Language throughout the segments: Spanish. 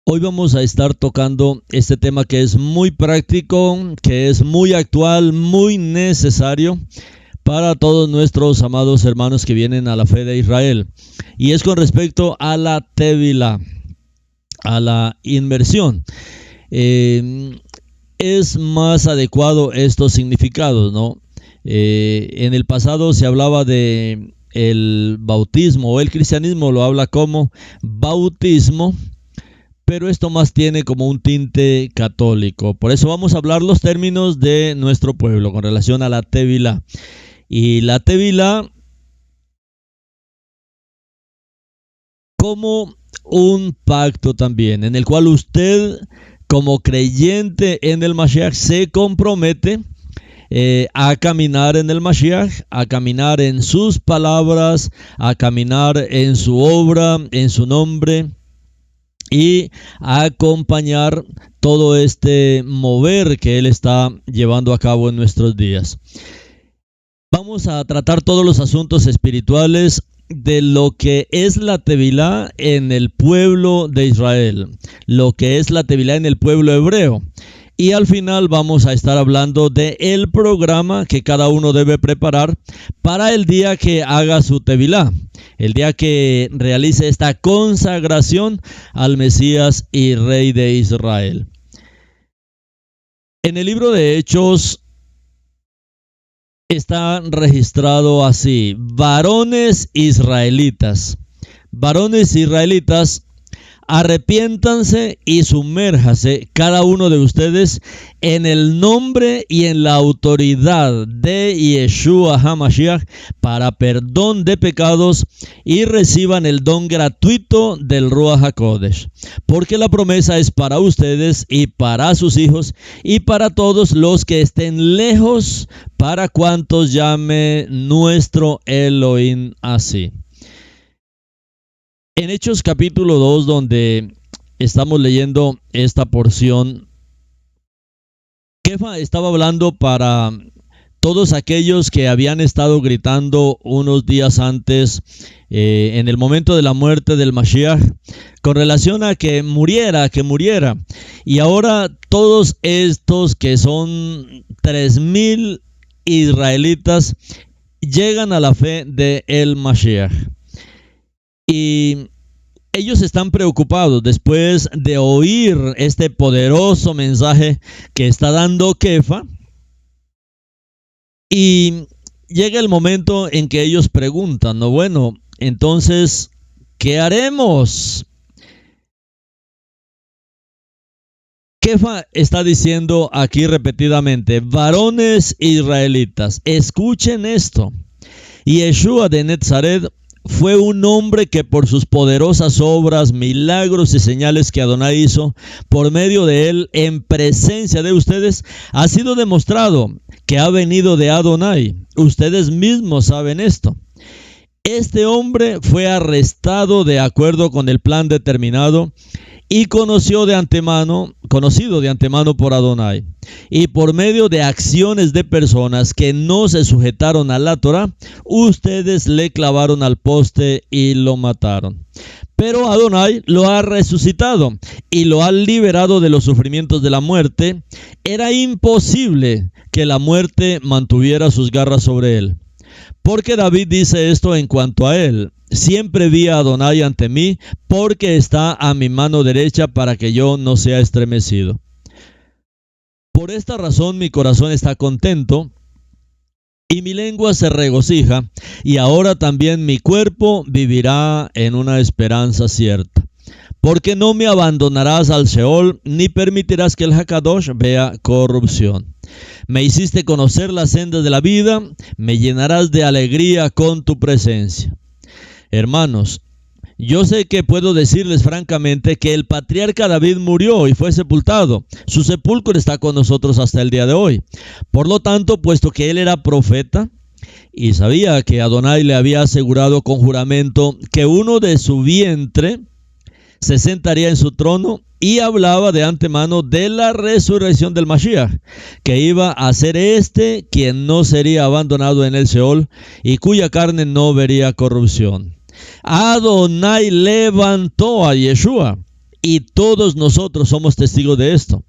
Hoy vamos a estar tocando este tema que es muy práctico, que es muy actual, muy necesario para todos nuestros amados hermanos que vienen a la fe de Israel. Y es con respecto a la Tevilá, a la inmersión. Es más adecuado estos significados, ¿no? En el pasado se hablaba de el bautismo, o el cristianismo lo habla como bautismo, pero esto más tiene como un tinte católico. Por eso vamos a hablar los términos de nuestro pueblo con relación a la Tevilá. Y la Tevilá como un pacto también, en el cual usted, como creyente en el Mashiach, se compromete a caminar en el Mashiach, a caminar en sus palabras, a caminar en su obra, en su nombre, y a acompañar todo este mover que Él está llevando a cabo en nuestros días. Vamos a tratar todos los asuntos espirituales de lo que es la Tevilá en el pueblo de Israel, lo que es la Tevilá en el pueblo hebreo. Y al final vamos a estar hablando del programa que cada uno debe preparar para el día que haga su Tevilá, el día que realice esta consagración al Mesías y Rey de Israel. En el libro de Hechos está registrado así: varones israelitas, arrepiéntanse y sumérjase cada uno de ustedes en el nombre y en la autoridad de Yeshua HaMashiach para perdón de pecados y reciban el don gratuito del Ruach HaKodesh, porque la promesa es para ustedes y para sus hijos y para todos los que estén lejos, para cuantos llame nuestro Elohim así. En Hechos capítulo 2, donde estamos leyendo esta porción, Kefa estaba hablando para todos aquellos que habían estado gritando unos días antes, en el momento de la muerte del Mashiach, con relación a que muriera. Y ahora todos estos que son 3,000 israelitas llegan a la fe de el Mashiach. Y ellos están preocupados después de oír este poderoso mensaje que está dando Kefa. Y llega el momento en que ellos preguntan, ¿no? Bueno, entonces, ¿qué haremos? Kefa está diciendo aquí repetidamente: varones israelitas, escuchen esto. Yeshua de Nazaret fue un hombre que por sus poderosas obras, milagros y señales que Adonai hizo por medio de él en presencia de ustedes, ha sido demostrado que ha venido de Adonai. Ustedes mismos saben esto. Este hombre fue arrestado de acuerdo con el plan determinado y conocido de antemano por Adonai, y por medio de acciones de personas que no se sujetaron a la Torá, ustedes le clavaron al poste y lo mataron. Pero Adonai lo ha resucitado y lo ha liberado de los sufrimientos de la muerte. Era imposible que la muerte mantuviera sus garras sobre él. Porque David dice esto en cuanto a él: siempre vi a Adonai ante mí, porque está a mi mano derecha para que yo no sea estremecido. Por esta razón mi corazón está contento y mi lengua se regocija, y ahora también mi cuerpo vivirá en una esperanza cierta. Porque no me abandonarás al Sheol, ni permitirás que el Hakadosh vea corrupción. Me hiciste conocer las sendas de la vida, me llenarás de alegría con tu presencia. Hermanos, yo sé que puedo decirles francamente que el patriarca David murió y fue sepultado. Su sepulcro está con nosotros hasta el día de hoy. Por lo tanto, puesto que él era profeta y sabía que Adonai le había asegurado con juramento que uno de su vientre se sentaría en su trono, y hablaba de antemano de la resurrección del Mashiach, que iba a ser quien no sería abandonado en el Sheol y cuya carne no vería corrupción. Adonai levantó a Yeshua y todos nosotros somos testigos de esto.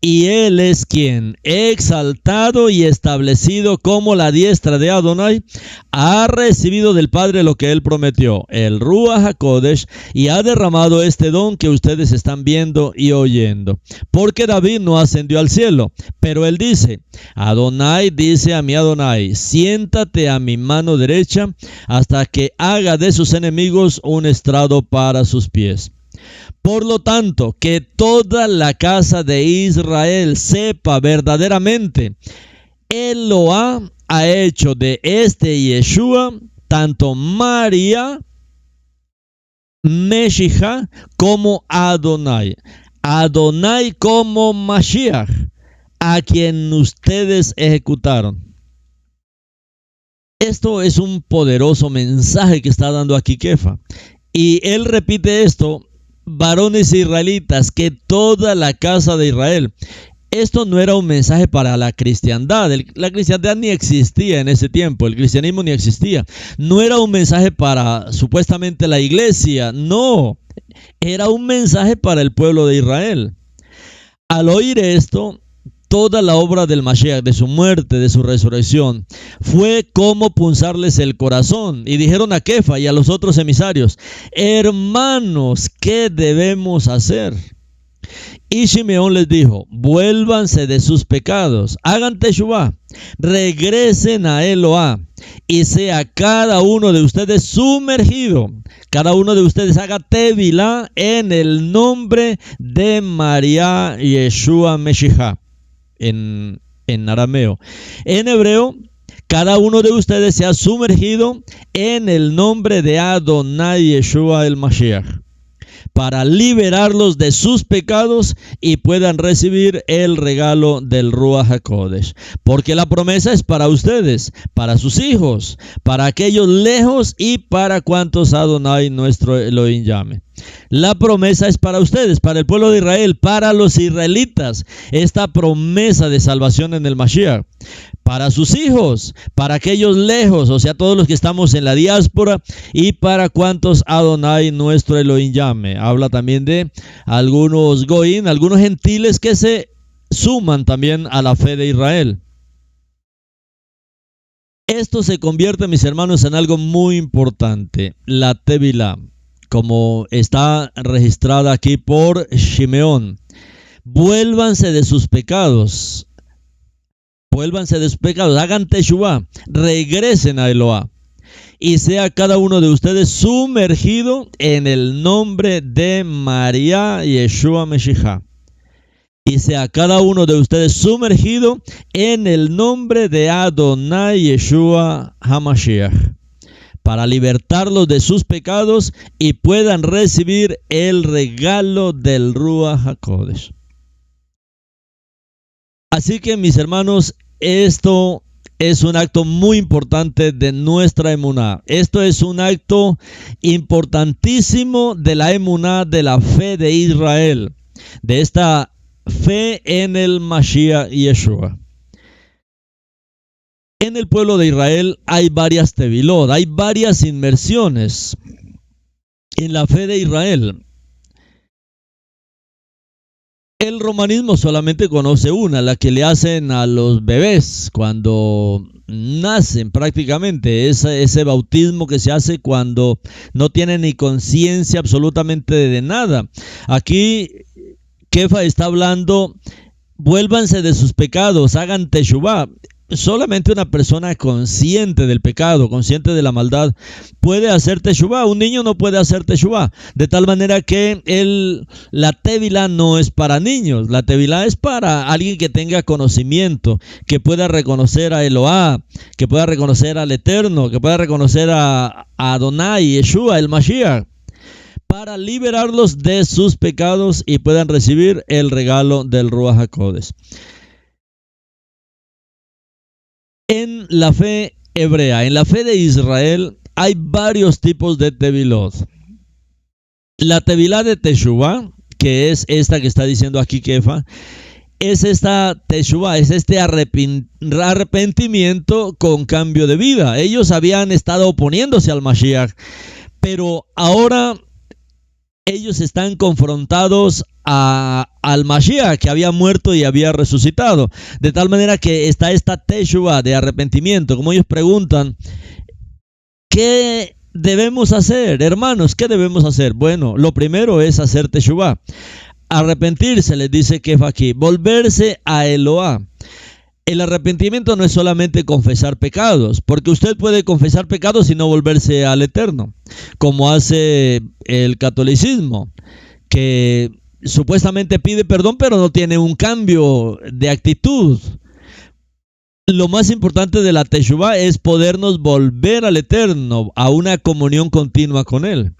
Y él es quien, exaltado y establecido como la diestra de Adonai, ha recibido del Padre lo que él prometió, el Ruach HaKodesh, y ha derramado este don que ustedes están viendo y oyendo. Porque David no ascendió al cielo, pero él dice, Adonai dice a mi Adonai, siéntate a mi mano derecha hasta que haga de sus enemigos un estrado para sus pies. Por lo tanto, que toda la casa de Israel sepa verdaderamente, Eloá ha hecho de este Yeshua tanto María, Meshija, como Adonai. Adonai como Mashiach, a quien ustedes ejecutaron. Esto es un poderoso mensaje que está dando aquí Kefa. Y él repite esto, varones israelitas, que toda la casa de Israel. Esto no era un mensaje para la cristiandad. La cristiandad ni existía en ese tiempo. El cristianismo ni existía. No era un mensaje para supuestamente la iglesia. No. Era un mensaje para el pueblo de Israel. Al oír esto, toda la obra del Mashiach, de su muerte, de su resurrección, fue como punzarles el corazón. Y dijeron a Kefa y a los otros emisarios, hermanos, ¿qué debemos hacer? Y Shimeón les dijo, vuélvanse de sus pecados, hagan teshuvá, regresen a Eloá, y sea cada uno de ustedes sumergido, cada uno de ustedes haga tevilá en el nombre de María Yeshua Meshijá, en arameo. En hebreo, cada uno de ustedes sea sumergido en el nombre de Adonai Yeshua el Mashiach, para liberarlos de sus pecados y puedan recibir el regalo del Ruach HaKodesh. Porque la promesa es para ustedes, para sus hijos, para aquellos lejos y para cuantos Adonai nuestro Elohim llame. La promesa es para ustedes, para el pueblo de Israel, para los israelitas. Esta promesa de salvación en el Mashiach. Para sus hijos, para aquellos lejos, o sea, todos los que estamos en la diáspora, y para cuantos Adonai nuestro Elohim llame. Habla también de algunos goín, algunos gentiles que se suman también a la fe de Israel. Esto se convierte, mis hermanos, en algo muy importante, la tevilá, como está registrada aquí por Shimeón. Vuélvanse de sus pecados. Vuélvanse de sus pecados, hagan teshuvá, regresen a Eloá, y sea cada uno de ustedes sumergido en el nombre de María Yeshua Meshijá. Y sea cada uno de ustedes sumergido en el nombre de Adonai Yeshua HaMashiach, para libertarlos de sus pecados y puedan recibir el regalo del Ruach HaKodesh. Así que, mis hermanos, esto es un acto muy importante de nuestra emuná. Esto es un acto importantísimo de la emuná, de la fe de Israel, de esta fe en el Mashiach Yeshua. En el pueblo de Israel hay varias tevilot, hay varias inmersiones en la fe de Israel. El romanismo solamente conoce una, la que le hacen a los bebés cuando nacen prácticamente, ese bautismo que se hace cuando no tienen ni conciencia absolutamente de nada. Aquí Kefa está hablando, vuélvanse de sus pecados, hagan teshuvá. Solamente una persona consciente del pecado, consciente de la maldad, puede hacer teshuvá. Un niño no puede hacer teshuvá. De tal manera que la tevilá no es para niños. La tevilá es para alguien que tenga conocimiento, que pueda reconocer a Eloá, que pueda reconocer al Eterno, que pueda reconocer a Adonai, Yeshua, el Mashiach, para liberarlos de sus pecados y puedan recibir el regalo del Ruach HaKodesh. En la fe hebrea, en la fe de Israel, hay varios tipos de tevilot. La tevilá de teshuvá, que es esta que está diciendo aquí Kefa, es esta teshuvá, es este arrepentimiento con cambio de vida. Ellos habían estado oponiéndose al Mashiach, pero ahora ellos están confrontados al Mashiach, que había muerto y había resucitado. De tal manera que está esta teshuva de arrepentimiento. Como ellos preguntan, ¿qué debemos hacer, hermanos? ¿Qué debemos hacer? Bueno, lo primero es hacer teshuva. Arrepentirse, les dice Kefa aquí, volverse a Eloá. El arrepentimiento no es solamente confesar pecados, porque usted puede confesar pecados y no volverse al Eterno, como hace el catolicismo, que supuestamente pide perdón, pero no tiene un cambio de actitud. Lo más importante de la Teshuvah es podernos volver al Eterno, a una comunión continua con Él.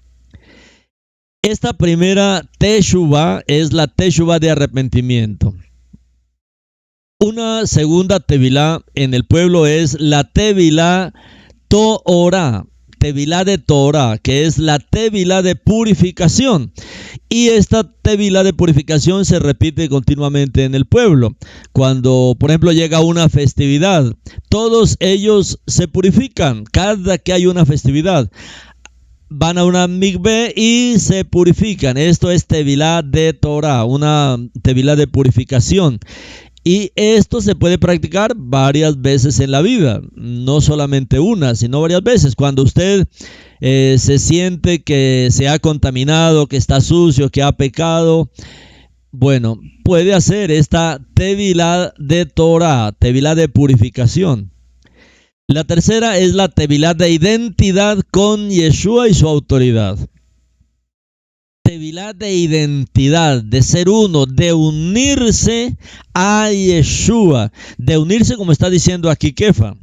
Esta primera Teshuvah es la Teshuvah de arrepentimiento. Una segunda tevilá en el pueblo es la tevilá Torah, tevilá de Torah, que es la tevilá de purificación. Y esta tevilá de purificación se repite continuamente en el pueblo. Cuando, por ejemplo, llega una festividad, todos ellos se purifican cada que hay una festividad. Van a una mikveh y se purifican. Esto es tevilá de Torah, una tevilá de purificación. Y esto se puede practicar varias veces en la vida, no solamente una, sino varias veces. Cuando usted se siente que se ha contaminado, que está sucio, que ha pecado, bueno, puede hacer esta tevilá de Torah, tevilá de purificación. La tercera es la tevilá de identidad con Yeshua y su autoridad. Tevilá de identidad, de ser uno, de unirse a Yeshua, de unirse, como está diciendo aquí Kefa,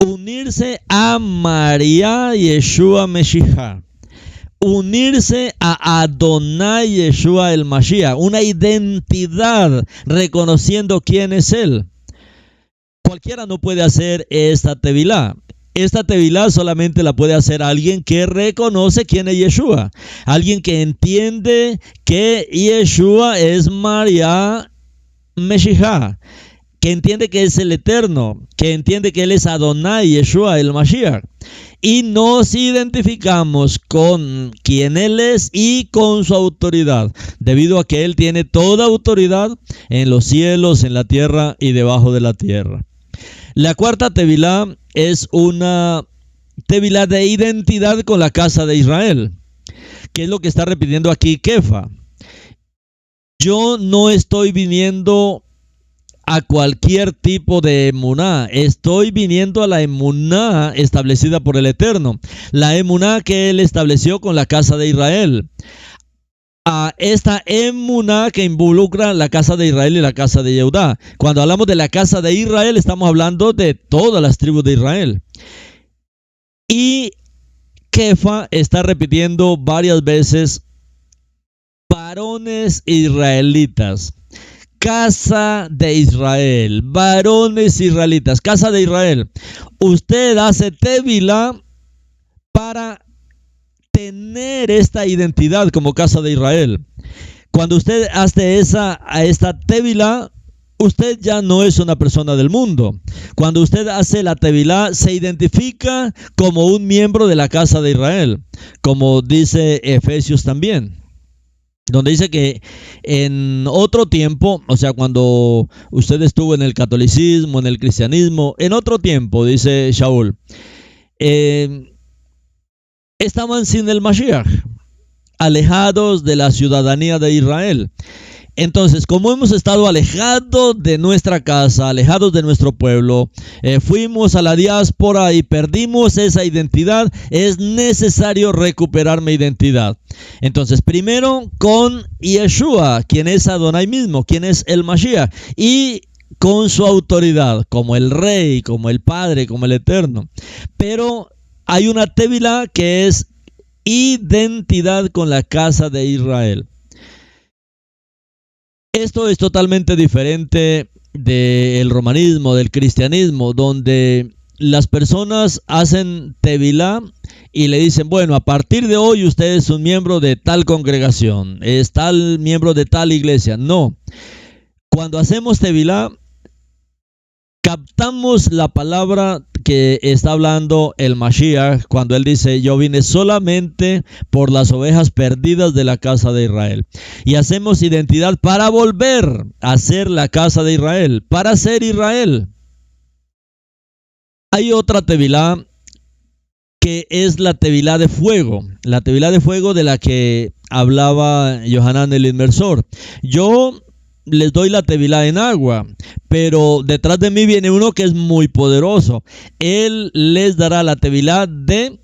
unirse a María Yeshua Meshiach, unirse a Adonai Yeshua el Mashiach, una identidad reconociendo quién es Él. Cualquiera no puede hacer esta tevilá. Esta tevilá solamente la puede hacer alguien que reconoce quién es Yeshua. Alguien que entiende que Yeshua es María Meshiach. Que entiende que es el Eterno. Que entiende que Él es Adonai Yeshua el Mashiach. Y nos identificamos con quién Él es y con su autoridad. Debido a que Él tiene toda autoridad en los cielos, en la tierra y debajo de la tierra. La cuarta tevilá es una tevilá de identidad con la casa de Israel, que es lo que está repitiendo aquí Kefa. Yo no estoy viniendo a cualquier tipo de emuná, estoy viniendo a la emuná establecida por el Eterno, la emuná que Él estableció con la casa de Israel. A esta emuná que involucra la casa de Israel y la casa de Yehudá. Cuando hablamos de la casa de Israel, estamos hablando de todas las tribus de Israel. Y Kefa está repitiendo varias veces, varones israelitas, casa de Israel, varones israelitas, casa de Israel. Usted hace tevilá para tener esta identidad como casa de Israel. Cuando usted hace esta tevilá, usted ya no es una persona del mundo. Cuando usted hace la tevilá, se identifica como un miembro de la casa de Israel, como dice Efesios también, donde dice que en otro tiempo, o sea, cuando usted estuvo en el catolicismo, en el cristianismo, en otro tiempo, dice Shaul, estaban sin el Mashiach, alejados de la ciudadanía de Israel. Entonces, como hemos estado alejados de nuestra casa, alejados de nuestro pueblo, fuimos a la diáspora y perdimos esa identidad, es necesario recuperar mi identidad. Entonces, primero con Yeshua, quien es Adonai mismo, quien es el Mashiach, y con su autoridad, como el Rey, como el Padre, como el Eterno. Pero hay una tevilá que es identidad con la casa de Israel. Esto es totalmente diferente del romanismo, del cristianismo, donde las personas hacen tevilá y le dicen, bueno, a partir de hoy usted es un miembro de tal congregación, es tal miembro de tal iglesia. No, cuando hacemos tevilá, captamos la palabra que está hablando el Mashiach cuando él dice: yo vine solamente por las ovejas perdidas de la casa de Israel. Y hacemos identidad para volver a ser la casa de Israel, para ser Israel. Hay otra tevilá que es la tevilá de fuego, de la que hablaba Yohanan el inmersor. Yo les doy la tevilá en agua, pero detrás de mí viene uno que es muy poderoso. Él les dará la tevilá de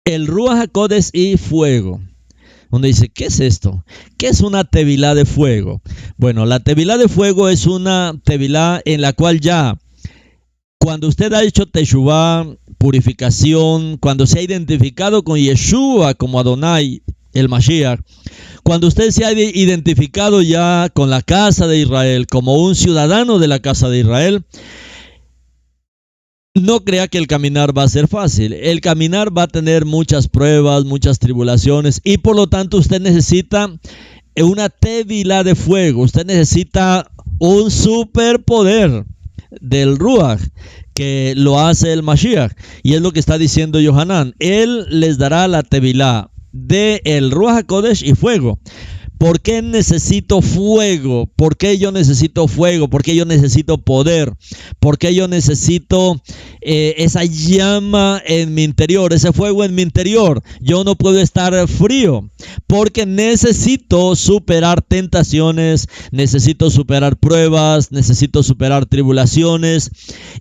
el Ruach HaKodesh y fuego. Donde dice: ¿qué es esto? ¿Qué es una tevilá de fuego? Bueno, la tevilá de fuego es una tevilá en la cual ya, cuando usted ha hecho teshuvá, purificación, cuando se ha identificado con Yeshua como Adonai, el Mashiach, cuando usted se ha identificado ya con la casa de Israel, como un ciudadano de la casa de Israel, no crea que el caminar va a ser fácil. El caminar va a tener muchas pruebas, muchas tribulaciones, y por lo tanto usted necesita una tevilá de fuego. Usted necesita un superpoder del Ruach, que lo hace el Mashiach, y es lo que está diciendo Yohanan. Él les dará la tevilá de el Ruach HaKodesh y fuego. ¿Por qué necesito fuego? ¿Por qué yo necesito fuego? ¿Por qué yo necesito poder? ¿Por qué yo necesito esa llama en mi interior, ese fuego en mi interior? Yo no puedo estar frío, porque necesito superar tentaciones, necesito superar pruebas, necesito superar tribulaciones,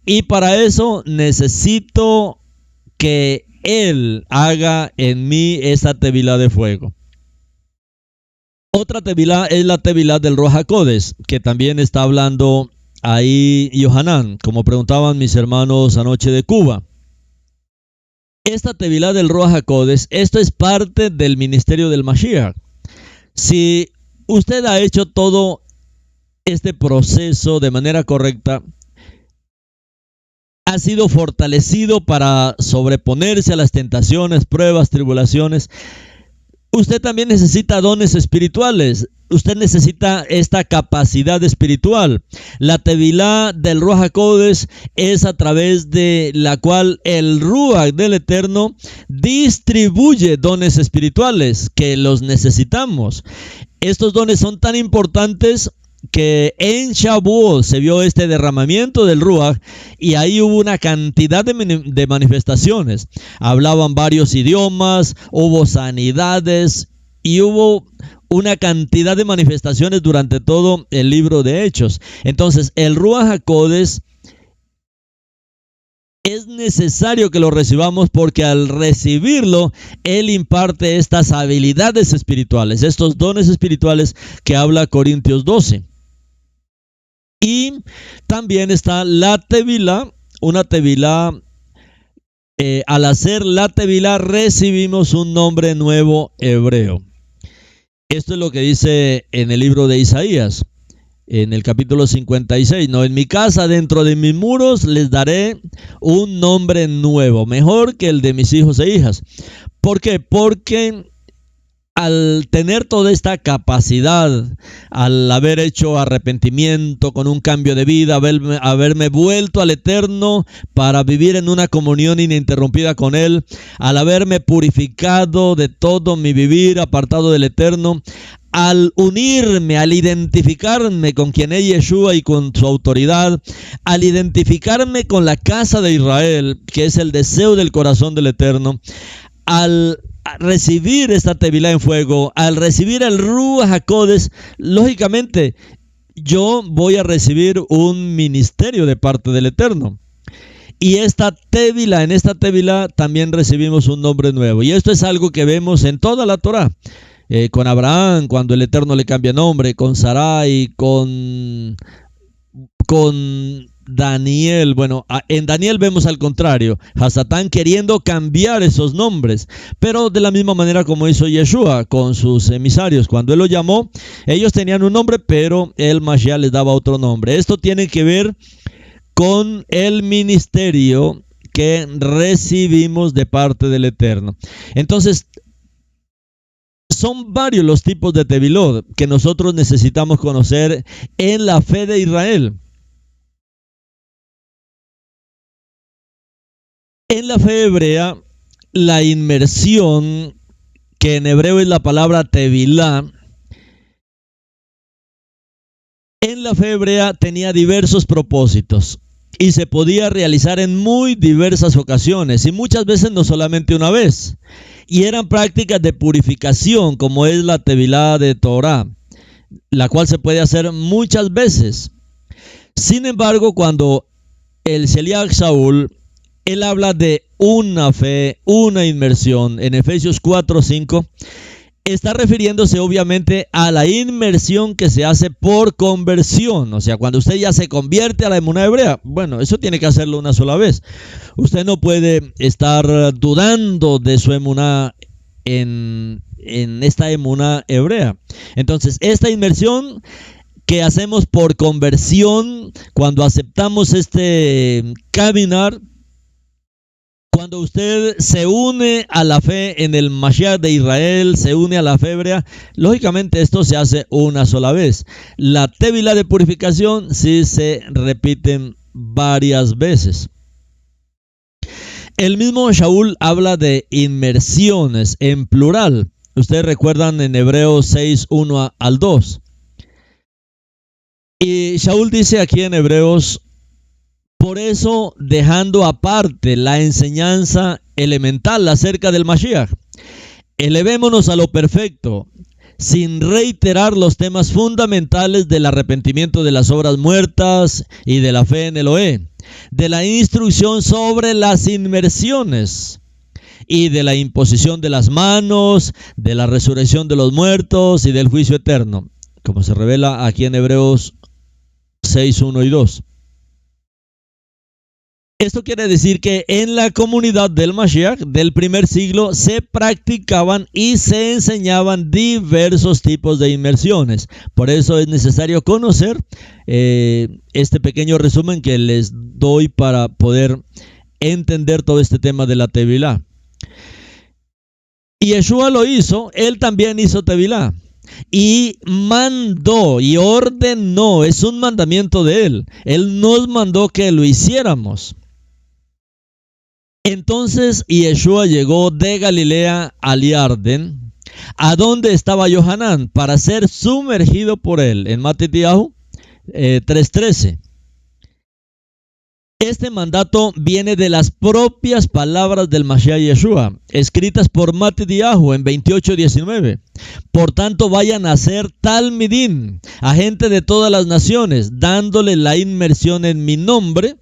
y para eso necesito que Él haga en mí esa tevilá de fuego. Otra tevilá es la tevilá del Ruach HaKodesh, que también está hablando ahí Yohanan, como preguntaban mis hermanos anoche de Cuba. Esta tevilá del Ruach HaKodesh, esto es parte del ministerio del Mashiach. Si usted ha hecho todo este proceso de manera correcta, ha sido fortalecido para sobreponerse a las tentaciones, pruebas, tribulaciones, usted también necesita dones espirituales. Usted necesita esta capacidad espiritual. La tevilá del Ruach HaKodesh es a través de la cual el Ruach del Eterno distribuye dones espirituales que los necesitamos. Estos dones son tan importantes que en Shavuot se vio este derramamiento del Ruach, y ahí hubo una cantidad de manifestaciones. Hablaban varios idiomas, hubo sanidades y hubo una cantidad de manifestaciones durante todo el libro de Hechos. Entonces, el Ruach HaKodesh es necesario que lo recibamos, porque al recibirlo, Él imparte estas habilidades espirituales, estos dones espirituales que habla Corintios 12. Y también está la tevilá, una tevilá. Al hacer la tevilá recibimos un nombre nuevo hebreo. Esto es lo que dice en el libro de Isaías, en el capítulo 56. No, en mi casa, dentro de mis muros, les daré un nombre nuevo, mejor que el de mis hijos e hijas. ¿Por qué? Porque al tener toda esta capacidad, al haber hecho arrepentimiento con un cambio de vida, haberme vuelto al Eterno para vivir en una comunión ininterrumpida con Él, al haberme purificado de todo mi vivir apartado del Eterno, al unirme, al identificarme con quien es Yeshua y con su autoridad, al identificarme con la casa de Israel, que es el deseo del corazón del Eterno, al recibir esta tevilá en fuego, al recibir el Ruach HaKodesh, lógicamente yo voy a recibir un ministerio de parte del Eterno. Y en esta tevilá también recibimos un nombre nuevo. Y esto es algo que vemos en toda la Torá. Con Abraham, cuando el Eterno le cambia nombre, con Sarai, con Daniel. Bueno, en Daniel vemos al contrario, a Satán queriendo cambiar esos nombres, pero de la misma manera como hizo Yeshua con sus emisarios. Cuando él los llamó, ellos tenían un nombre, pero el Mashiach les daba otro nombre. Esto tiene que ver con el ministerio que recibimos de parte del Eterno. Entonces, son varios los tipos de tevilot que nosotros necesitamos conocer en la fe de Israel. En la fe hebrea, la inmersión, que en hebreo es la palabra tevilá, en la fe hebrea tenía diversos propósitos y se podía realizar en muy diversas ocasiones y muchas veces no solamente una vez. Y eran prácticas de purificación, como es la tevilá de Torah, la cual se puede hacer muchas veces. Sin embargo, cuando el Sheliach Shaul, él habla de una fe, una inmersión, en Efesios 4:5, está refiriéndose obviamente a la inmersión que se hace por conversión. O sea, cuando usted ya se convierte a la emuná hebrea, bueno, eso tiene que hacerlo una sola vez. Usted no puede estar dudando de su emuná en esta emuná hebrea. Entonces, esta inmersión que hacemos por conversión, cuando aceptamos este caminar, cuando usted se une a la fe en el Mashiach de Israel, se une a la fe hebrea, lógicamente esto se hace una sola vez. La tevilá de purificación sí se repiten varias veces. El mismo Shaul habla de inmersiones en plural. Ustedes recuerdan en Hebreos 6:1 al 2. Y Shaul dice aquí en Hebreos: por eso, dejando aparte la enseñanza elemental acerca del Mashiach, elevémonos a lo perfecto, sin reiterar los temas fundamentales del arrepentimiento de las obras muertas y de la fe en Elohé, de la instrucción sobre las inmersiones y de la imposición de las manos, de la resurrección de los muertos y del juicio eterno, como se revela aquí en Hebreos 6:1 y 2. Esto quiere decir que en la comunidad del Mashiach del primer siglo se practicaban y se enseñaban diversos tipos de inmersiones. Por eso es necesario conocer este pequeño resumen que les doy para poder entender todo este tema de la tevilá. Y Yeshua lo hizo, él también hizo tevilá. Y mandó y ordenó, es un mandamiento de él. Él nos mandó que lo hiciéramos. Entonces Yeshua llegó de Galilea al Yarden, a donde estaba Yohanan, para ser sumergido por él, en Matitiahu 3:13. Este mandato viene de las propias palabras del Mashiach Yeshua, escritas por Matitiahu en 28:19. Por tanto, vayan a ser talmidim, a gente de todas las naciones, dándole la inmersión en mi nombre,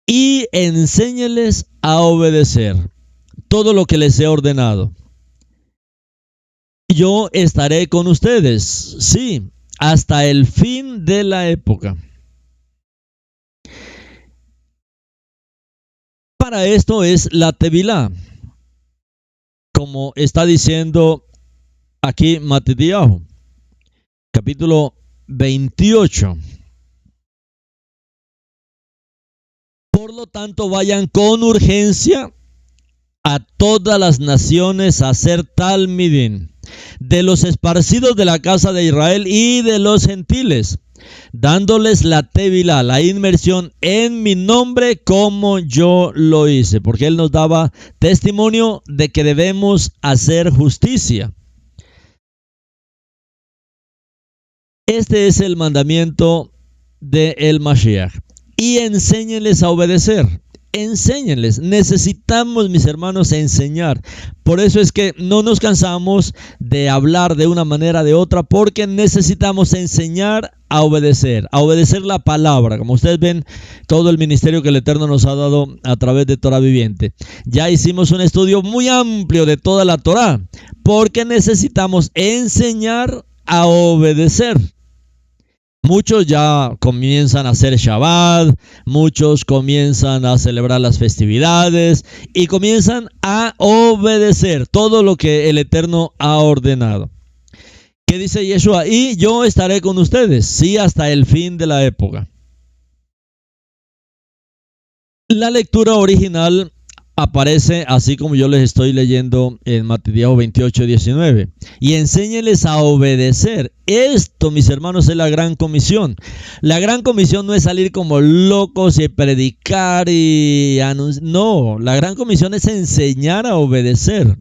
y enséñeles a obedecer todo lo que les he ordenado. Yo estaré con ustedes, sí, hasta el fin de la época. Para esto es la tevilá, como está diciendo aquí Matitiahu, capítulo 28. Por lo tanto, vayan con urgencia a todas las naciones a ser talmidim, de los esparcidos de la casa de Israel y de los gentiles, dándoles la tevilá, la inmersión en mi nombre, como yo lo hice, porque él nos daba testimonio de que debemos hacer justicia. Este es el mandamiento del Mashiach. Y enséñenles a obedecer. Enséñenles. Necesitamos, mis hermanos, enseñar. Por eso es que no nos cansamos de hablar de una manera o de otra, porque necesitamos enseñar a obedecer la palabra. Como ustedes ven, todo el ministerio que el Eterno nos ha dado a través de Torah Viviente. Ya hicimos un estudio muy amplio de toda la Torah, porque necesitamos enseñar a obedecer. Muchos ya comienzan a hacer Shabbat, muchos comienzan a celebrar las festividades y comienzan a obedecer todo lo que el Eterno ha ordenado. ¿Qué dice Yeshua? Y yo estaré con ustedes, sí, hasta el fin de la época. La lectura original aparece así como yo les estoy leyendo en Mateo 28:19. Y enséñeles a obedecer. Esto, mis hermanos, es la gran comisión. La gran comisión no es salir como locos y predicar y anunciar. No, la gran comisión es enseñar a obedecer.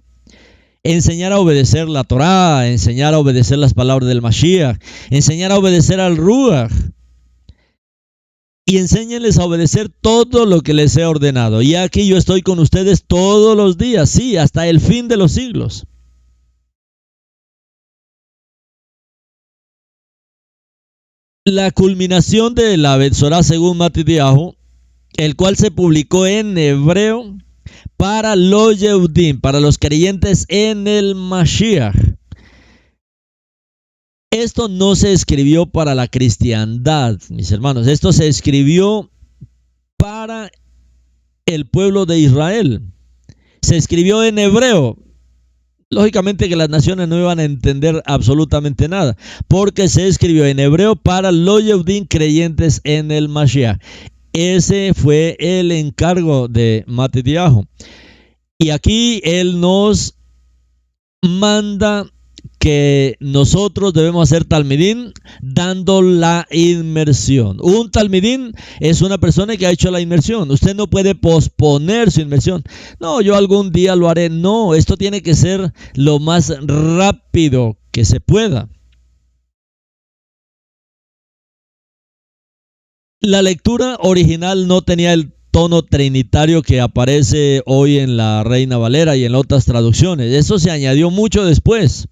Enseñar a obedecer la Torá, enseñar a obedecer las palabras del Mashiach, enseñar a obedecer al Ruach. Y enséñenles a obedecer todo lo que les he ordenado. Y aquí yo estoy con ustedes todos los días, sí, hasta el fin de los siglos. La culminación de la Betzorá según Matityahu, el cual se publicó en hebreo para los Yehudim, para los creyentes en el Mashiach. Esto no se escribió para la cristiandad, mis hermanos. Esto se escribió para el pueblo de Israel. Se escribió en hebreo. Lógicamente que las naciones no iban a entender absolutamente nada, porque se escribió en hebreo para los Yehudim creyentes en el Mashiach. Ese fue el encargo de Matityahu. Y aquí él nos manda que nosotros debemos hacer talmidín dando la inmersión. Un talmidín es una persona que ha hecho la inmersión. Usted no puede posponer su inmersión. No, yo algún día lo haré. No, esto tiene que ser lo más rápido que se pueda. La lectura original no tenía el tono trinitario que aparece hoy en la Reina Valera y en otras traducciones. Eso se añadió mucho después.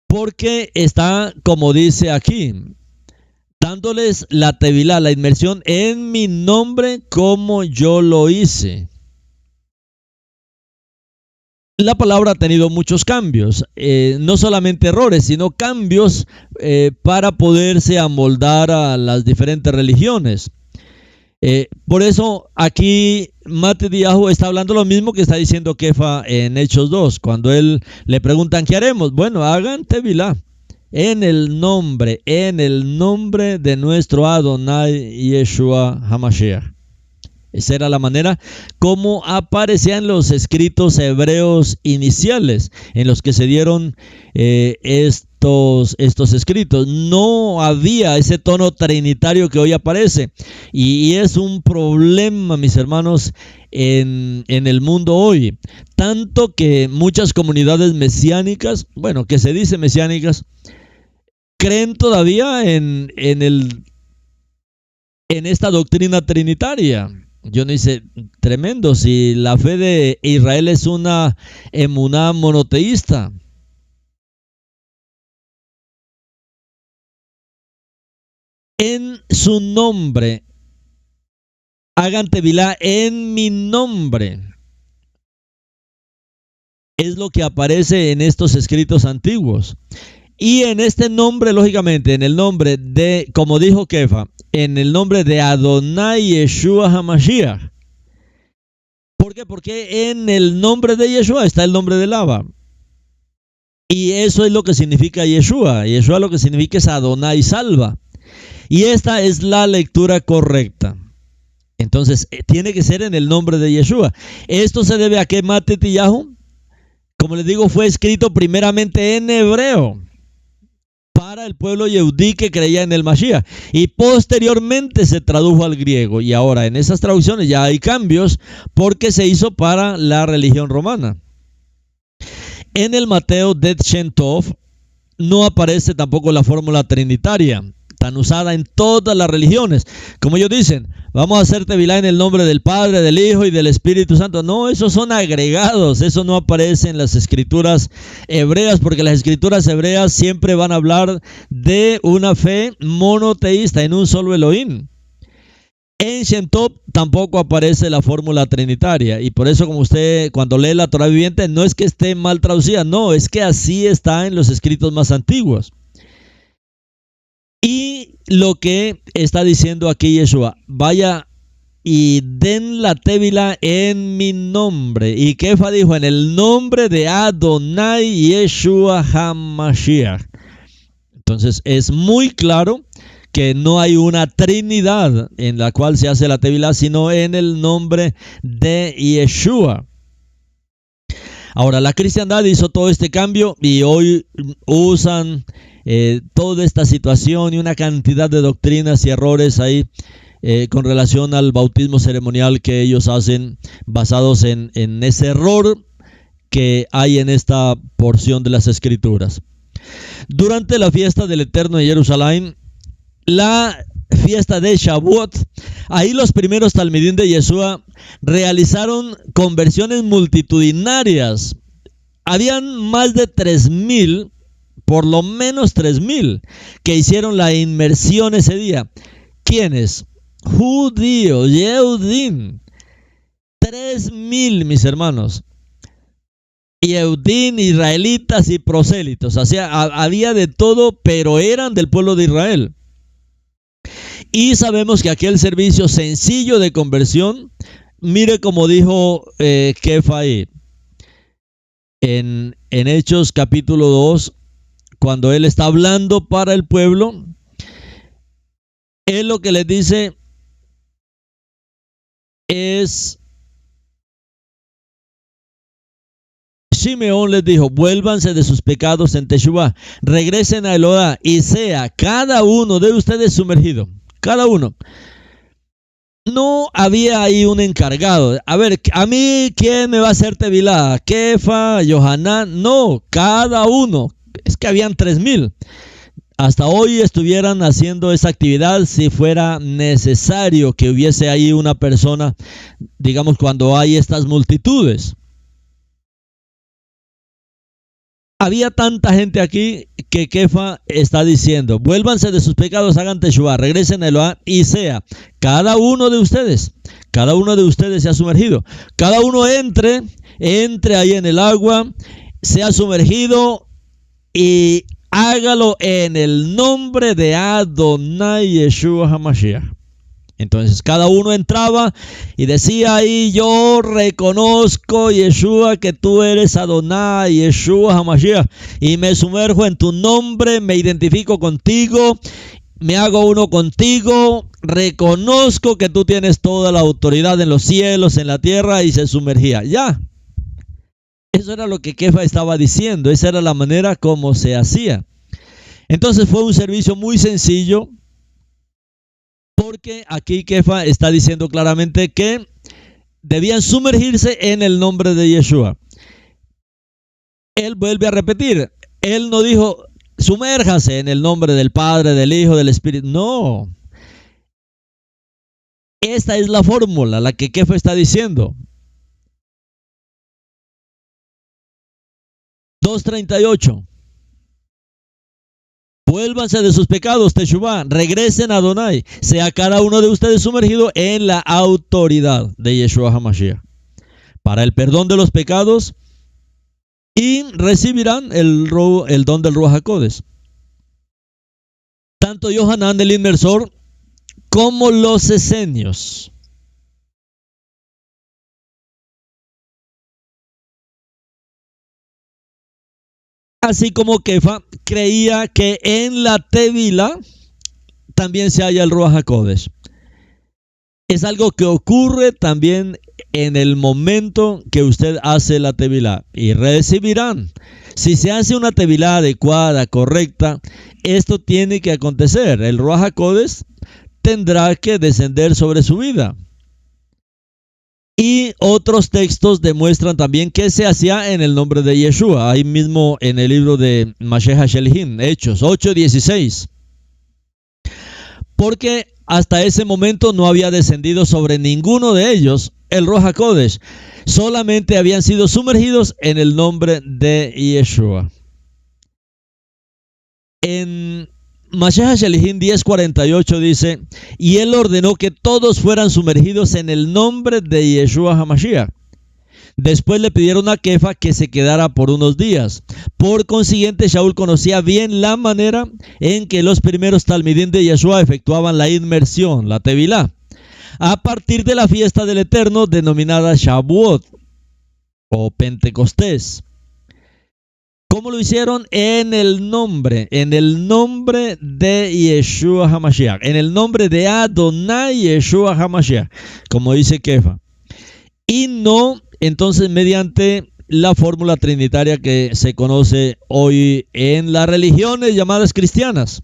Porque está, como dice aquí, dándoles la tevilá, la inmersión en mi nombre como yo lo hice. La palabra ha tenido muchos cambios, no solamente errores, sino cambios para poderse amoldar a las diferentes religiones. Por eso aquí Matityahu está hablando lo mismo que está diciendo Kefa en Hechos 2, cuando él le preguntan ¿qué haremos? Bueno, hagan tevilá en el nombre de nuestro Adonai Yeshua HaMashiach. Esa era la manera como aparecían los escritos hebreos iniciales en los que se dieron estos escritos. No había ese tono trinitario que hoy aparece. Y es un problema, mis hermanos, en el mundo hoy. Tanto que muchas comunidades mesiánicas, bueno, que se dice mesiánicas, creen todavía en esta doctrina trinitaria. Yo no dice, tremendo, si la fe de Israel es una emuná monoteísta. En su nombre, hagan tevilá en mi nombre. Es lo que aparece en estos escritos antiguos. Y en este nombre, lógicamente, en el nombre de, como dijo Kefa, en el nombre de Adonai Yeshua HaMashiach. ¿Por qué? Porque en el nombre de Yeshua está el nombre del Abba. Y eso es lo que significa Yeshua. Yeshua lo que significa es Adonai salva. Y esta es la lectura correcta. Entonces, tiene que ser en el nombre de Yeshua. Esto se debe a que Matityahu, como les digo, fue escrito primeramente en hebreo para el pueblo yehudí que creía en el Mashiach, y posteriormente se tradujo al griego, y ahora en esas traducciones ya hay cambios porque se hizo para la religión romana. En el Mateo Det Shem Tov no aparece tampoco la fórmula trinitaria tan usada en todas las religiones. Como ellos dicen, vamos a hacer tevilá en el nombre del Padre, del Hijo y del Espíritu Santo. No, esos son agregados, eso no aparece en las escrituras hebreas, porque las escrituras hebreas siempre van a hablar de una fe monoteísta en un solo Elohim. En Shem Tov tampoco aparece la fórmula trinitaria, y por eso, como usted cuando lee la Torá viviente, no es que esté mal traducida, no, es que así está en los escritos más antiguos. Y lo que está diciendo aquí Yeshua, vaya y den la tevilá en mi nombre. Y Kefa dijo, en el nombre de Adonai Yeshua HaMashiach. Entonces es muy claro que no hay una trinidad en la cual se hace la tevilá, sino en el nombre de Yeshua. Ahora, la cristiandad hizo todo este cambio y hoy usan toda esta situación y una cantidad de doctrinas y errores ahí con relación al bautismo ceremonial que ellos hacen, basados en ese error que hay en esta porción de las Escrituras. Durante la fiesta del Eterno en Jerusalén, la fiesta de Shavuot, ahí los primeros talmidín de Yeshua realizaron conversiones multitudinarias. Habían más de 3,000, por lo menos 3,000, que hicieron la inmersión ese día. ¿Quiénes? Judíos, Yehudim. 3,000, mis hermanos. Yehudim, israelitas y prosélitos. O sea, había de todo, pero eran del pueblo de Israel. Y sabemos que aquel servicio sencillo de conversión, mire como dijo Kefa ahí, en Hechos capítulo 2, cuando él está hablando para el pueblo, él lo que les dice es, Simeón les dijo, vuélvanse de sus pecados en Teshuvá, regresen a Elohá y sea cada uno de ustedes sumergido, cada uno. No había ahí un encargado. A ver, a mí, ¿quién me va a hacer tevilá? Kefa, Yohanan. No, cada uno. Es que habían 3,000. Hasta hoy estuvieran haciendo esa actividad si fuera necesario que hubiese ahí una persona, digamos, cuando hay estas multitudes. Había tanta gente aquí que Kefa está diciendo, vuélvanse de sus pecados, hagan teshuvá, regresen a Elohá y sea cada uno de ustedes sea sumergido. Cada uno entre ahí en el agua, sea sumergido y hágalo en el nombre de Adonai Yeshua HaMashiach. Entonces cada uno entraba y decía ahí, yo reconozco, Yeshua, que tú eres Adonai, Yeshua HaMashiach, y me sumerjo en tu nombre, me identifico contigo, me hago uno contigo, reconozco que tú tienes toda la autoridad en los cielos, en la tierra, y se sumergía. Ya, eso era lo que Kefa estaba diciendo, esa era la manera como se hacía. Entonces fue un servicio muy sencillo, porque aquí Kefa está diciendo claramente que debían sumergirse en el nombre de Yeshua. Él vuelve a repetir, él no dijo, sumérjase en el nombre del Padre, del Hijo, del Espíritu. No. Esta es la fórmula, la que Kefa está diciendo. 2:38. Vuélvanse de sus pecados, Teshuvá, regresen a Adonai, sea cada uno de ustedes sumergido en la autoridad de Yeshua HaMashiach para el perdón de los pecados y recibirán el don del Ruach HaKodesh. Tanto Yohanan el inmersor como los esenios. Así como Kefa creía que en la Tevila también se halla el Ruach HaKodesh. Es algo que ocurre también en el momento que usted hace la Tevila y recibirán. Si se hace una Tevila adecuada, correcta, esto tiene que acontecer. El Ruach HaKodesh tendrá que descender sobre su vida. Y otros textos demuestran también que se hacía en el nombre de Yeshua. Ahí mismo en el libro de Mashiach HaShelihim, Hechos 8:16. Porque hasta ese momento no había descendido sobre ninguno de ellos el Ruach HaKodesh. Solamente habían sido sumergidos en el nombre de Yeshua. En Mashiach HaShelihim 10:48 dice, y él ordenó que todos fueran sumergidos en el nombre de Yeshua HaMashiach. Después le pidieron a Kefa que se quedara por unos días. Por consiguiente, Shaul conocía bien la manera en que los primeros talmidín de Yeshua efectuaban la inmersión, la Tevilá, a partir de la fiesta del Eterno denominada Shavuot o Pentecostés. ¿Cómo lo hicieron? En el nombre de Yeshua HaMashiach, en el nombre de Adonai Yeshua HaMashiach, como dice Kefa. Y no, entonces, mediante la fórmula trinitaria que se conoce hoy en las religiones llamadas cristianas.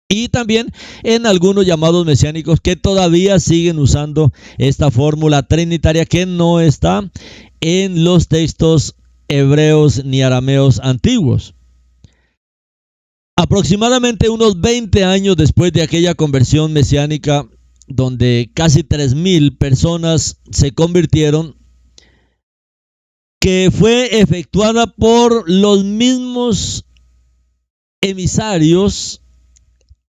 Y también en algunos llamados mesiánicos que todavía siguen usando esta fórmula trinitaria que no está en los textos hebreos ni arameos antiguos. Aproximadamente unos 20 años después de aquella conversión mesiánica, donde casi 3,000 personas se convirtieron, que fue efectuada por los mismos emisarios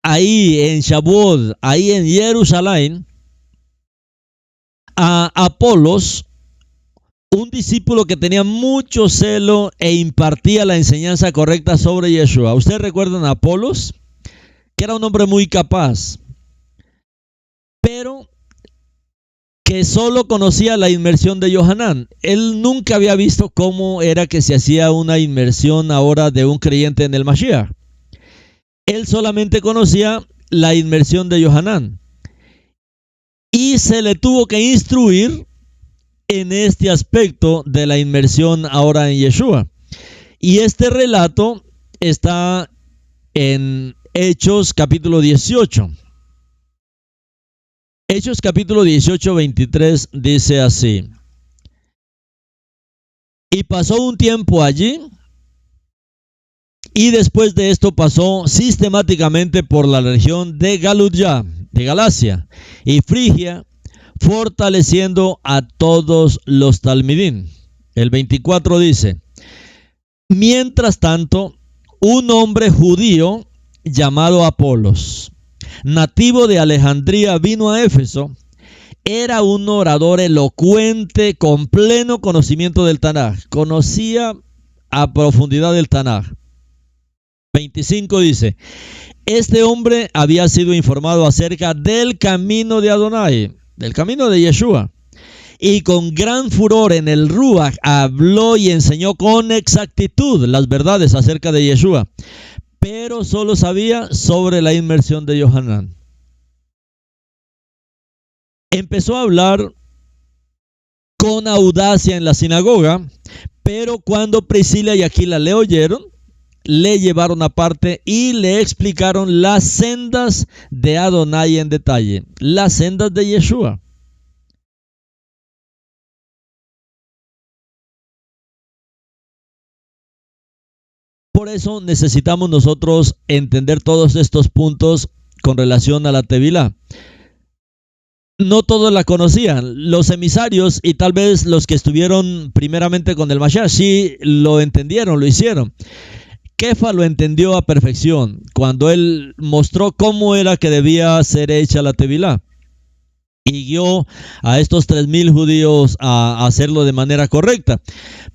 ahí en Shavuot, ahí en Jerusalén, a Apolos, un discípulo que tenía mucho celo e impartía la enseñanza correcta sobre Yeshua. ¿Ustedes recuerdan a Apolos? Que era un hombre muy capaz, pero que solo conocía la inmersión de Yohanan. Él nunca había visto cómo era que se hacía una inmersión ahora de un creyente en el Mashiach. Él solamente conocía la inmersión de Yohanan. Y se le tuvo que instruir en este aspecto de la inmersión ahora en Yeshua. Y este relato está en Hechos capítulo 18. Hechos capítulo 18, 23 dice así: y pasó un tiempo allí, y después de esto pasó sistemáticamente por la región de Galudya, de Galacia y Frigia, fortaleciendo a todos los talmidín. El 24 dice: mientras tanto, un hombre judío llamado Apolos, nativo de Alejandría, vino a Éfeso. Era un orador elocuente con pleno conocimiento del Tanaj. Conocía a profundidad del Tanaj. 25 dice: este hombre había sido informado acerca del camino de Adonai, del camino de Yeshua, y con gran furor en el Ruach habló y enseñó con exactitud las verdades acerca de Yeshua, pero solo sabía sobre la inmersión de Yohanan. Empezó a hablar con audacia en la sinagoga, pero cuando Priscila y Aquila le oyeron, le llevaron aparte y le explicaron las sendas de Adonai en detalle, las sendas de Yeshua. Por eso necesitamos nosotros entender todos estos puntos con relación a la Tevilá. No todos la conocían. Los emisarios y tal vez los que estuvieron primeramente con el Mashiach sí lo entendieron, lo hicieron. Kefa lo entendió a perfección cuando él mostró cómo era que debía ser hecha la Tevilá y guió a estos 3,000 judíos a hacerlo de manera correcta.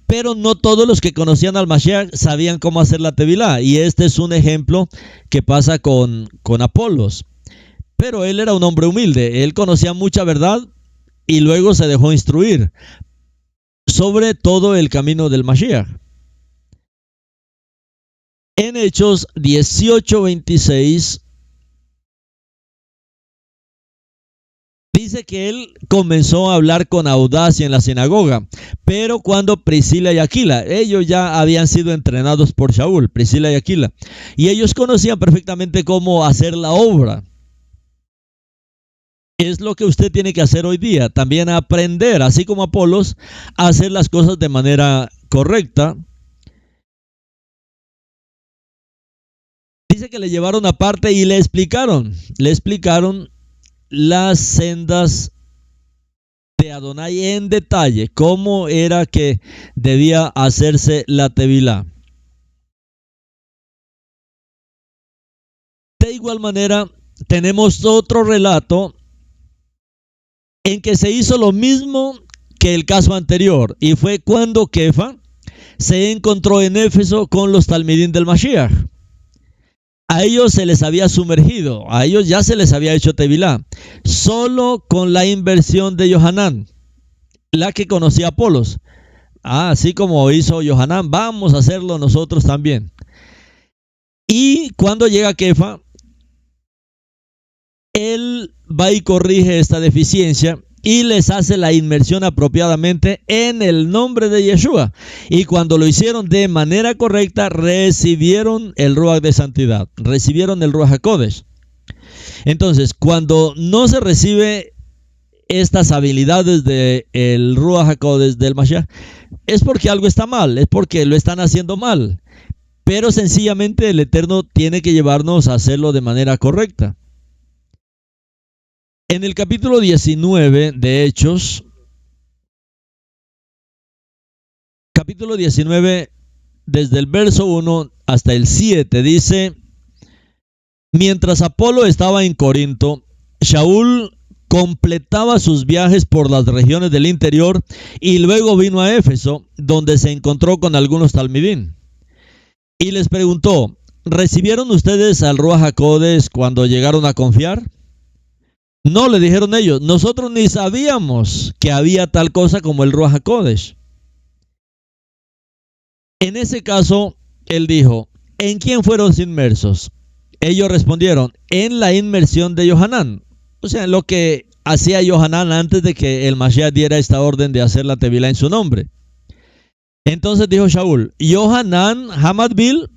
Pero no todos los que conocían al Mashiach sabían cómo hacer la Tevilá, y este es un ejemplo que pasa con Apolos. Pero él era un hombre humilde, él conocía mucha verdad y luego se dejó instruir sobre todo el camino del Mashiach. En Hechos 18:26 dice que él comenzó a hablar con audacia en la sinagoga, pero cuando Priscila y Aquila, ellos ya habían sido entrenados por Shaul, Priscila y Aquila, y ellos conocían perfectamente cómo hacer la obra. Es lo que usted tiene que hacer hoy día, también aprender, así como Apolos, a hacer las cosas de manera correcta. Dice que le llevaron aparte y le explicaron las sendas de Adonai en detalle, cómo era que debía hacerse la Tevilá. De igual manera, tenemos otro relato en que se hizo lo mismo que el caso anterior, y fue cuando Kefa se encontró en Éfeso con los talmidín del Mashiach. A ellos se les había sumergido, a ellos ya se les había hecho Tevilá, solo con la inversión de Yohanan, la que conocía Apolos. Así como hizo Johanán, vamos a hacerlo nosotros también. Y cuando llega Kefa, él va y corrige esta deficiencia y les hace la inmersión apropiadamente en el nombre de Yeshua. Y cuando lo hicieron de manera correcta, recibieron el Ruach de santidad, recibieron el Ruach HaKodesh. Entonces, cuando no se recibe estas habilidades del Ruach HaKodesh del Mashiach, es porque algo está mal, es porque lo están haciendo mal. Pero sencillamente el Eterno tiene que llevarnos a hacerlo de manera correcta. En el capítulo 19 de Hechos, capítulo 19, desde el verso 1 hasta el 7, dice: mientras Apolo estaba en Corinto, Shaul completaba sus viajes por las regiones del interior y luego vino a Éfeso, donde se encontró con algunos talmidín. Y les preguntó: ¿recibieron ustedes al Ruach HaKodesh cuando llegaron a confiar? No, le dijeron ellos, nosotros ni sabíamos que había tal cosa como el Ruach HaKodesh. En ese caso, él dijo: ¿en quién fueron inmersos? Ellos respondieron: en la inmersión de Johanán. O sea, en lo que hacía Johanán antes de que el Mashiach diera esta orden de hacer la tevilá en su nombre. Entonces dijo Shaul: Johanán Hamadbil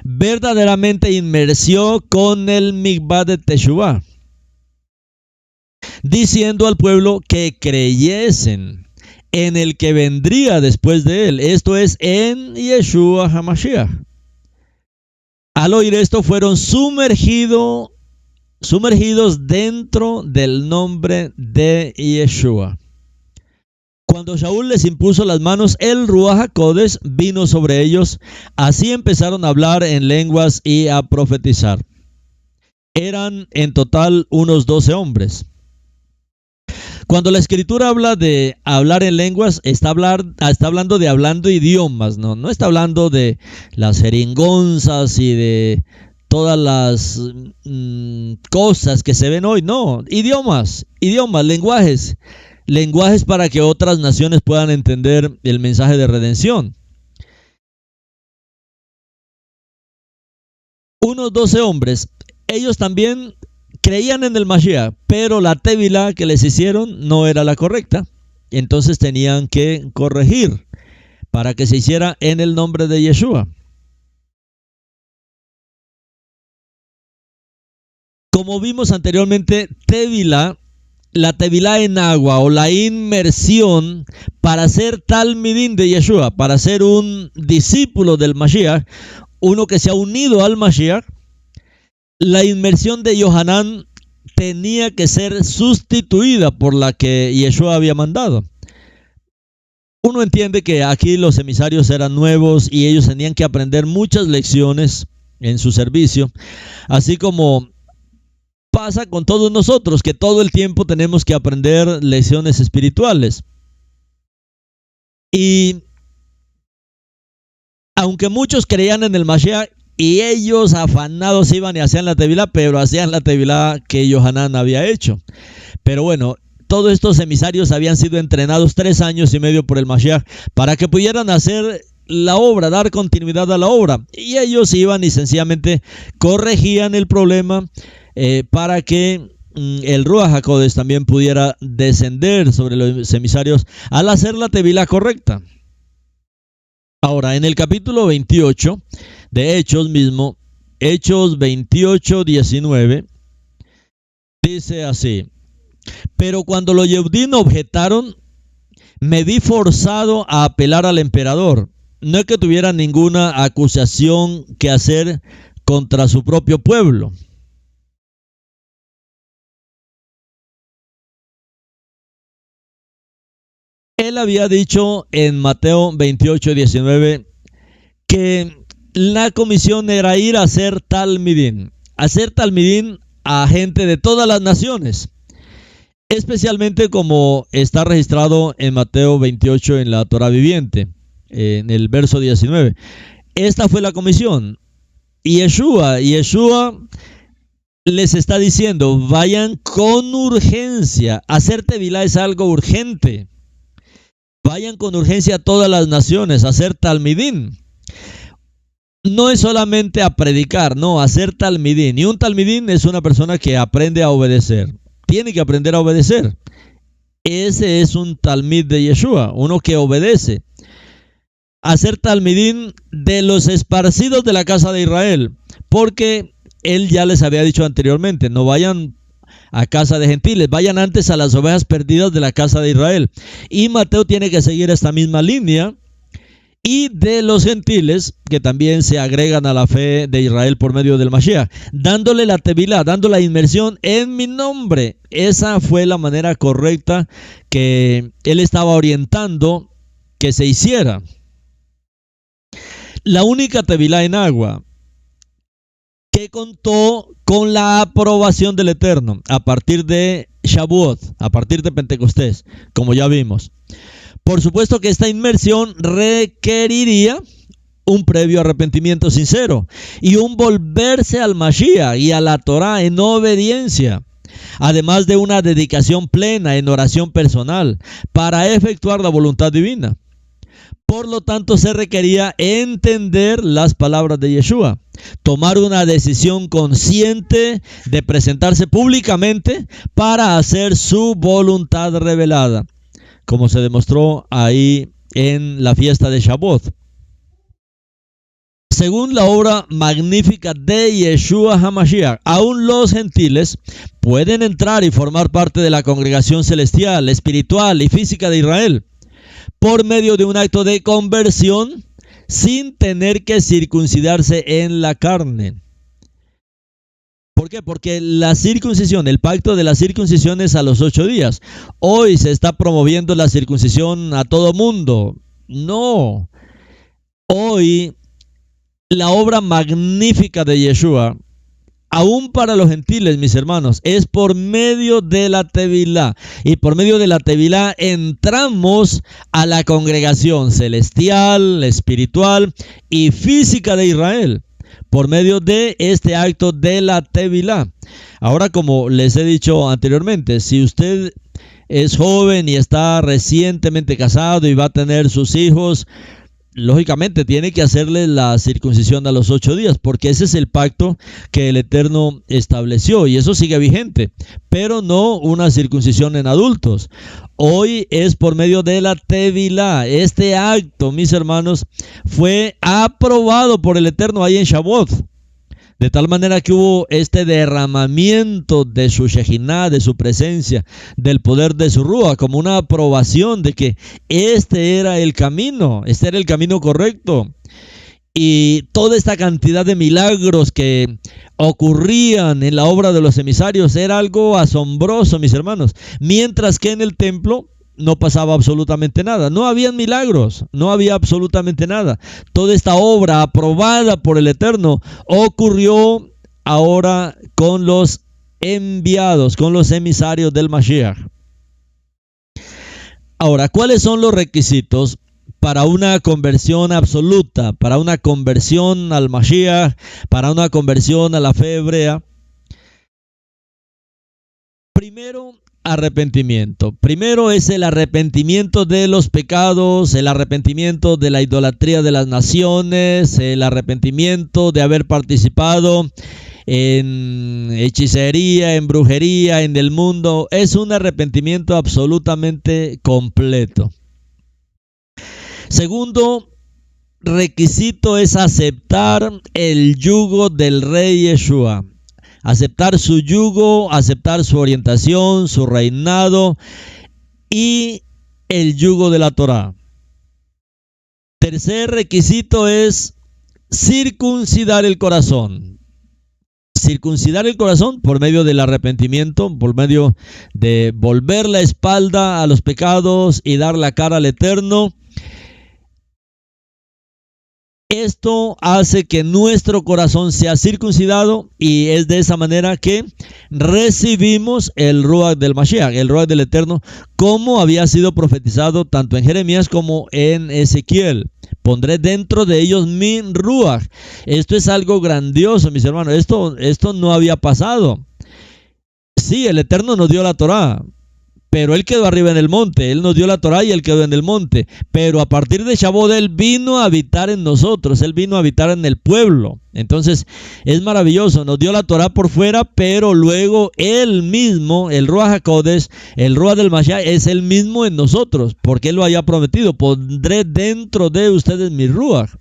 verdaderamente inmersió con el Mikvah de Teshuvah, diciendo al pueblo que creyesen en el que vendría después de él, esto es, en Yeshua HaMashiach. Al oír esto fueron sumergidos dentro del nombre de Yeshua. Cuando Shaul les impuso las manos, el Ruach HaKodesh vino sobre ellos. Así empezaron a hablar en lenguas y a profetizar. Eran en total unos 12 hombres. Cuando la escritura habla de hablar en lenguas, está hablando de hablando idiomas, no está hablando de las jeringonzas y de todas las cosas que se ven hoy. No, idiomas, lenguajes para que otras naciones puedan entender el mensaje de redención. Unos 12 hombres, ellos también creían en el Mashiach, pero la tevilá que les hicieron no era la correcta. Entonces tenían que corregir para que se hiciera en el nombre de Yeshua. Como vimos anteriormente, la tevilá en agua o la inmersión para ser talmidín de Yeshua, para ser un discípulo del Mashiach, uno que se ha unido al Mashiach, la inmersión de Johanán tenía que ser sustituida por la que Yeshua había mandado. Uno entiende que aquí los emisarios eran nuevos y ellos tenían que aprender muchas lecciones en su servicio, así como pasa con todos nosotros, que todo el tiempo tenemos que aprender lecciones espirituales. Y aunque muchos creían en el Mashiach, y ellos afanados iban y hacían la tevilá, pero hacían la tevilá que Johanán había hecho. Pero bueno, todos estos emisarios habían sido entrenados 3 años y medio por el Mashiach para que pudieran hacer la obra, dar continuidad a la obra. Y ellos iban y sencillamente corregían el problema para que el Ruach HaKodesh también pudiera descender sobre los emisarios al hacer la tevilá correcta. Ahora, en el capítulo 28 de Hechos mismo, Hechos 28, 19, dice así: pero cuando los Yehudim objetaron, me vi forzado a apelar al emperador. No es que tuviera ninguna acusación que hacer contra su propio pueblo. Él había dicho en Mateo 28, 19 que la comisión era ir a hacer talmidín a gente de todas las naciones, especialmente como está registrado en Mateo 28 en la Torah viviente, en el verso 19. Esta fue la comisión. Y Yeshua les está diciendo: vayan con urgencia. Hacer tevilá es algo urgente. Vayan con urgencia a todas las naciones a hacer talmidín. No es solamente a predicar, no, a hacer talmidín. Y un talmidín es una persona que aprende a obedecer. Tiene que aprender a obedecer. Ese es un talmid de Yeshua, uno que obedece. Hacer talmidín de los esparcidos de la casa de Israel, porque él ya les había dicho anteriormente, no vayan a casa de gentiles, vayan antes a las ovejas perdidas de la casa de Israel. Y Mateo tiene que seguir esta misma línea, y de los gentiles que también se agregan a la fe de Israel por medio del Mashiach, dándole la tevilá, dando la inmersión en mi nombre. Esa fue la manera correcta que él estaba orientando que se hiciera. La única tevilá en agua que contó con la aprobación del Eterno a partir de Shavuot, a partir de Pentecostés, como ya vimos. Por supuesto que esta inmersión requeriría un previo arrepentimiento sincero y un volverse al Mashiach y a la Torah en obediencia, además de una dedicación plena en oración personal para efectuar la voluntad divina. Por lo tanto, se requería entender las palabras de Yeshua, tomar una decisión consciente de presentarse públicamente para hacer su voluntad revelada, como se demostró ahí en la fiesta de Shavuot. Según la obra magnífica de Yeshua HaMashiach, aún los gentiles pueden entrar y formar parte de la congregación celestial, espiritual y física de Israel, por medio de un acto de conversión sin tener que circuncidarse en la carne. ¿Por qué? Porque la circuncisión, el pacto de la circuncisión es a los 8 días. Hoy se está promoviendo la circuncisión a todo mundo. No. Hoy la obra magnífica de Yeshua, aún para los gentiles, mis hermanos, es por medio de la tevilá. Y por medio de la tevilá entramos a la congregación celestial, espiritual y física de Israel, por medio de este acto de la tevilá. Ahora, como les he dicho anteriormente, si usted es joven y está recientemente casado y va a tener sus hijos, lógicamente tiene que hacerle la circuncisión a los 8 días, porque ese es el pacto que el Eterno estableció y eso sigue vigente, pero no una circuncisión en adultos. Hoy es por medio de la tevilá. Este acto, mis hermanos, fue aprobado por el Eterno ahí en Shavuot, de tal manera que hubo este derramamiento de su Shekinah, de su presencia, del poder de su Ruach, como una aprobación de que este era el camino correcto. Y toda esta cantidad de milagros que ocurrían en la obra de los emisarios era algo asombroso, mis hermanos. Mientras que en el templo no pasaba absolutamente nada. No habían milagros, no había absolutamente nada. Toda esta obra aprobada por el Eterno ocurrió ahora con los enviados, con los emisarios del Mashiach. Ahora, ¿cuáles son los requisitos para una conversión absoluta, para una conversión al Mashiach, para una conversión a la fe hebrea? Primero, arrepentimiento. Primero es el arrepentimiento de los pecados, el arrepentimiento de la idolatría de las naciones, el arrepentimiento de haber participado en hechicería, en brujería, en el mundo. Es un arrepentimiento absolutamente completo. Segundo requisito es aceptar el yugo del Rey Yeshua. Aceptar su yugo, aceptar su orientación, su reinado y el yugo de la Torah. Tercer requisito es circuncidar el corazón. Circuncidar el corazón por medio del arrepentimiento, por medio de volver la espalda a los pecados y dar la cara al Eterno. Esto hace que nuestro corazón sea circuncidado y es de esa manera que recibimos el Ruach del Mashiach, el Ruach del Eterno, como había sido profetizado tanto en Jeremías como en Ezequiel. Pondré dentro de ellos mi Ruach. Esto es algo grandioso, mis hermanos. Esto no había pasado. Sí, el Eterno nos dio la Torah, pero Él quedó arriba en el monte. Él nos dio la Torá y Él quedó en el monte. Pero a partir de Shavuot Él vino a habitar en nosotros. Él vino a habitar en el pueblo. Entonces es maravilloso. Nos dio la Torá por fuera, pero luego Él mismo, el Ruach HaKodesh, el Ruach del Mashiach, es Él mismo en nosotros, porque Él lo haya prometido. Pondré dentro de ustedes mi Ruach.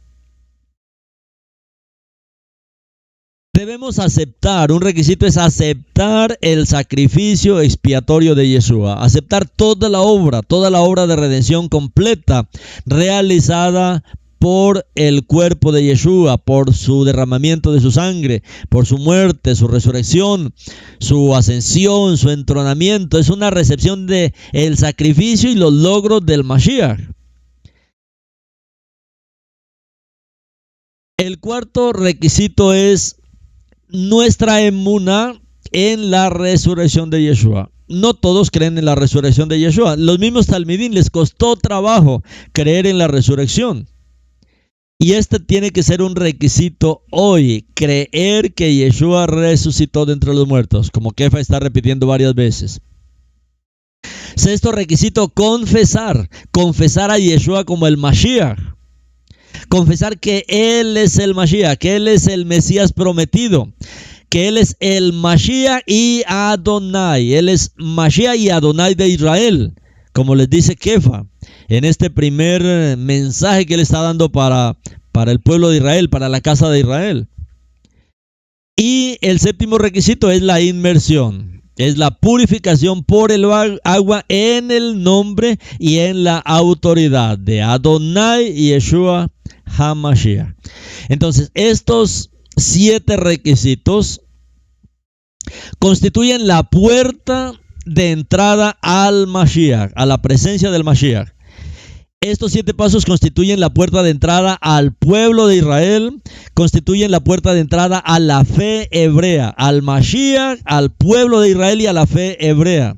Debemos aceptar, un requisito es aceptar el sacrificio expiatorio de Yeshua, aceptar toda la obra de redención completa realizada por el cuerpo de Yeshua, por su derramamiento de su sangre, por su muerte, su resurrección, su ascensión, su entronamiento. Es una recepción de el sacrificio y los logros del Mashiach. El cuarto requisito es nuestra emuná en la resurrección de Yeshua. No todos creen en la resurrección de Yeshua. Los mismos talmidim les costó trabajo creer en la resurrección. Y este tiene que ser un requisito hoy, creer que Yeshua resucitó de entre los muertos, como Kefa está repitiendo varias veces. Sexto requisito, confesar a Yeshua como el Mashiach. Confesar que Él es el Mashiach, que Él es el Mesías prometido, que Él es el Mashiach y Adonai. Él es Mashiach y Adonai de Israel, como les dice Kefa en este primer mensaje que Él está dando para el pueblo de Israel, para la casa de Israel. Y el séptimo requisito es la inmersión. Es la purificación por el agua en el nombre y en la autoridad de Adonai y Yeshua HaMashiach. Entonces, estos 7 requisitos constituyen la puerta de entrada al Mashiach, a la presencia del Mashiach. Estos 7 pasos constituyen la puerta de entrada al pueblo de Israel, constituyen la puerta de entrada a la fe hebrea, al Mashiach, al pueblo de Israel y a la fe hebrea.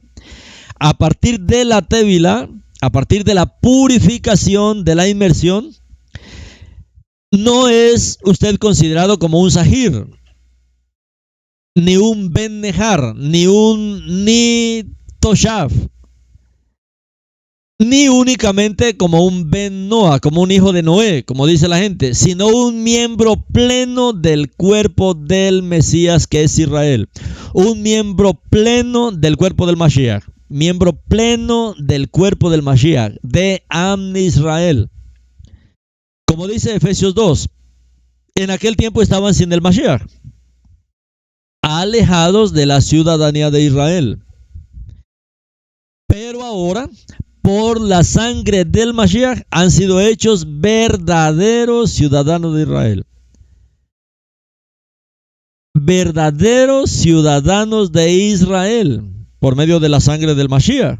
A partir de la Tevila, a partir de la purificación, de la inmersión, no es usted considerado como un Sahir, ni un Ben Nehar, ni Toshav, ni únicamente como un Ben Noah, como un hijo de Noé, como dice la gente, sino un miembro pleno del cuerpo del Mesías que es Israel, un miembro pleno del cuerpo del Mashiach, miembro pleno del cuerpo del Mashiach, de Am Israel. Como dice Efesios 2, en aquel tiempo estaban sin el Mashiach, alejados de la ciudadanía de Israel. Pero ahora, por la sangre del Mashiach, han sido hechos verdaderos ciudadanos de Israel. Verdaderos ciudadanos de Israel, por medio de la sangre del Mashiach.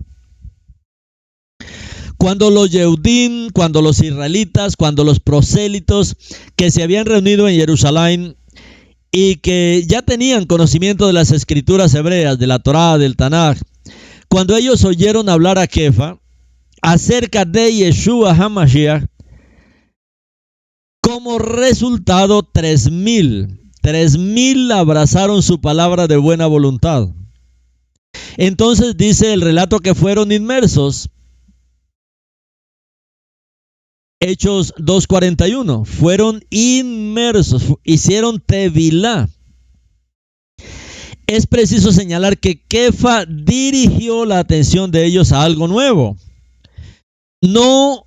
Cuando los Yehudim, cuando los israelitas, cuando los prosélitos que se habían reunido en Jerusalén y que ya tenían conocimiento de las escrituras hebreas, de la Torá, del Tanaj, cuando ellos oyeron hablar a Kefa acerca de Yeshua HaMashiach, como resultado 3,000 abrazaron su palabra de buena voluntad. Entonces dice el relato que fueron inmersos. Hechos 2:41, fueron inmersos, hicieron tevilá. Es preciso señalar que Kefa dirigió la atención de ellos a algo nuevo, no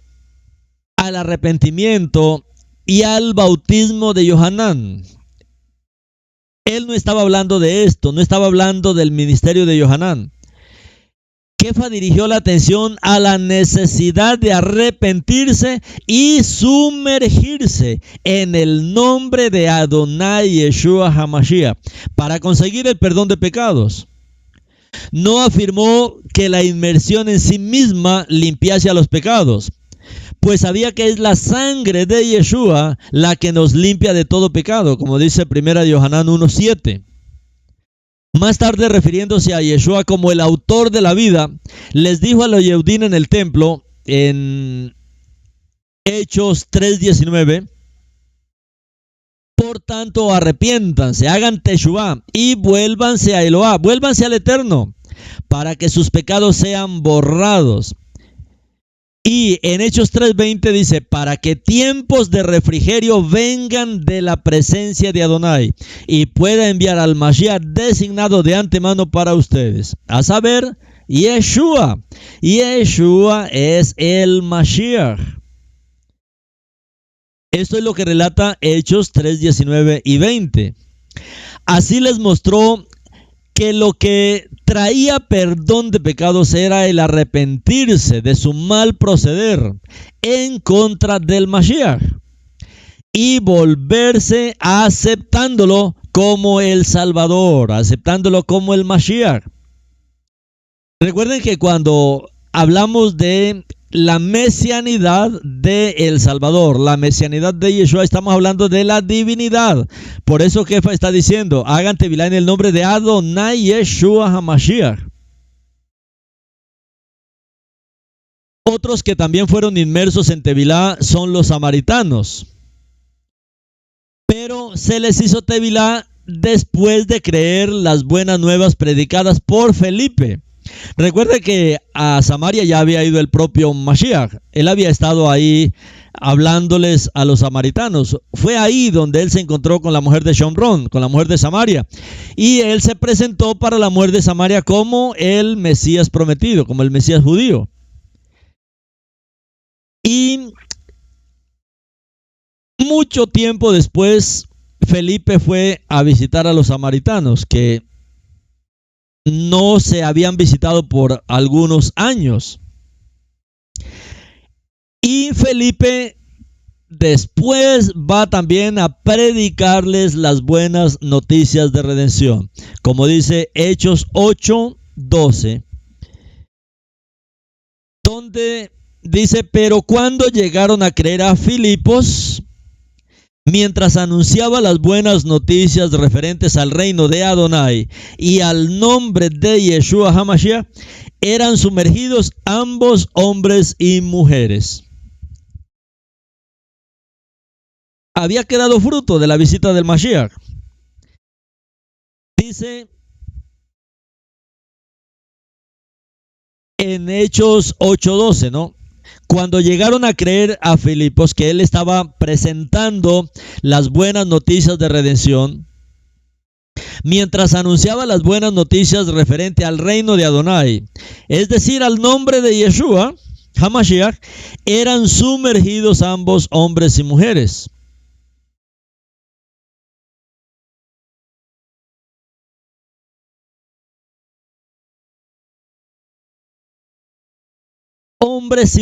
al arrepentimiento y al bautismo de Yohanan. Él no estaba hablando de esto, no estaba hablando del ministerio de Yohanan. Kefa dirigió la atención a la necesidad de arrepentirse y sumergirse en el nombre de Adonai Yeshua HaMashiach para conseguir el perdón de pecados. No afirmó que la inmersión en sí misma limpiase a los pecados, pues sabía que es la sangre de Yeshua la que nos limpia de todo pecado, como dice 1 Yohanan 1:7. Más tarde, refiriéndose a Yeshua como el autor de la vida, les dijo a los Yehudim en el templo, en Hechos 3:19, por tanto arrepiéntanse, hagan teshuvá y vuélvanse a Eloá, vuélvanse al Eterno, para que sus pecados sean borrados. Y en Hechos 3:20 dice, para que tiempos de refrigerio vengan de la presencia de Adonai y pueda enviar al Mashiach designado de antemano para ustedes, a saber, Yeshua. Yeshua es el Mashiach. Esto es lo que relata Hechos 3:19 y 20. Así les mostró que lo que traía perdón de pecados era el arrepentirse de su mal proceder en contra del Mashiach y volverse aceptándolo como el Salvador, aceptándolo como el Mashiach. Recuerden que cuando hablamos de la mesianidad de El Salvador, la mesianidad de Yeshua, estamos hablando de la divinidad. Por eso Kefa está diciendo, hagan tevilá en el nombre de Adonai Yeshua HaMashiach. Otros que también fueron inmersos en tevilá son los samaritanos. Pero se les hizo tevilá después de creer las buenas nuevas predicadas por Felipe. Recuerde que a Samaria ya había ido el propio Mashiach. Él había estado ahí hablándoles a los samaritanos. Fue ahí donde él se encontró con la mujer de Shomrón, con la mujer de Samaria. Y él se presentó para la mujer de Samaria como el Mesías prometido, como el Mesías judío. Y mucho tiempo después, Felipe fue a visitar a los samaritanos, que no se habían visitado por algunos años. Y Felipe después va también a predicarles las buenas noticias de redención. Como dice Hechos 8:12, donde dice, pero cuando llegaron a creer a Filipos, mientras anunciaba las buenas noticias referentes al reino de Adonai y al nombre de Yeshua HaMashiach, eran sumergidos ambos hombres y mujeres. Había quedado fruto de la visita del Mashiach. Dice en Hechos 8:12, ¿no? Cuando llegaron a creer a Filipos, que él estaba presentando las buenas noticias de redención, mientras anunciaba las buenas noticias referente al reino de Adonai, es decir, al nombre de Yeshua HaMashiach, eran sumergidos ambos hombres y mujeres. Hombres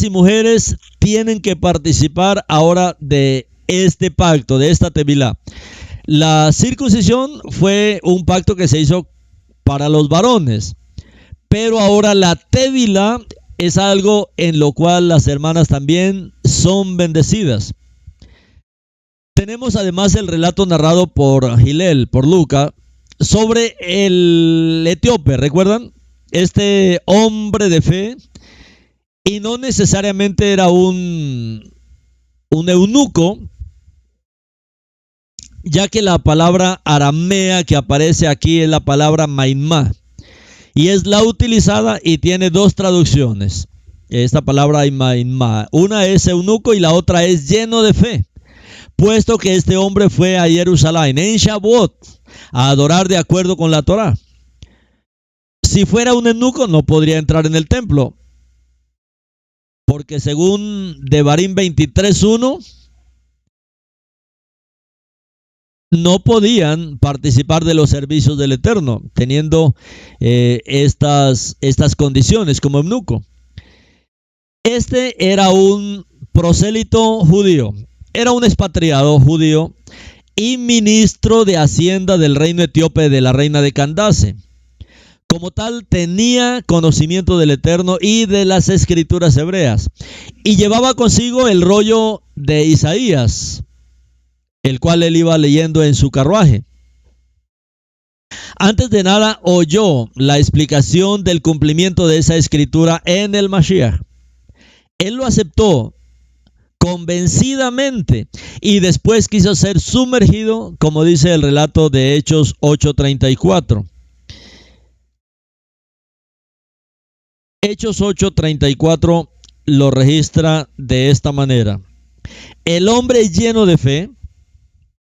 y mujeres tienen que participar ahora de este pacto, de esta tevilá. La circuncisión fue un pacto que se hizo para los varones, pero ahora la tevilá es algo en lo cual las hermanas también son bendecidas. Tenemos además el relato narrado por Hillel, por Lucas, sobre el etíope, ¿recuerdan? Este hombre de fe, y no necesariamente era un eunuco, ya que la palabra aramea que aparece aquí es la palabra maimá, y es la utilizada y tiene dos traducciones. Esta palabra maimá, una es eunuco y la otra es lleno de fe, puesto que este hombre fue a Jerusalén en Shavuot a adorar de acuerdo con la Torá. Si fuera un eunuco no podría entrar en el templo, porque según Devarim 23:1 no podían participar de los servicios del Eterno, teniendo estas condiciones como eunuco. Este era un prosélito judío, era un expatriado judío y ministro de Hacienda del reino etíope de la reina de Candace. Como tal, tenía conocimiento del Eterno y de las escrituras hebreas, y llevaba consigo el rollo de Isaías, el cual él iba leyendo en su carruaje. Antes de nada, oyó la explicación del cumplimiento de esa escritura en el Mashiach. Él lo aceptó convencidamente y después quiso ser sumergido, como dice el relato de Hechos 8:34. Hechos 8:34 lo registra de esta manera. El hombre lleno de fe,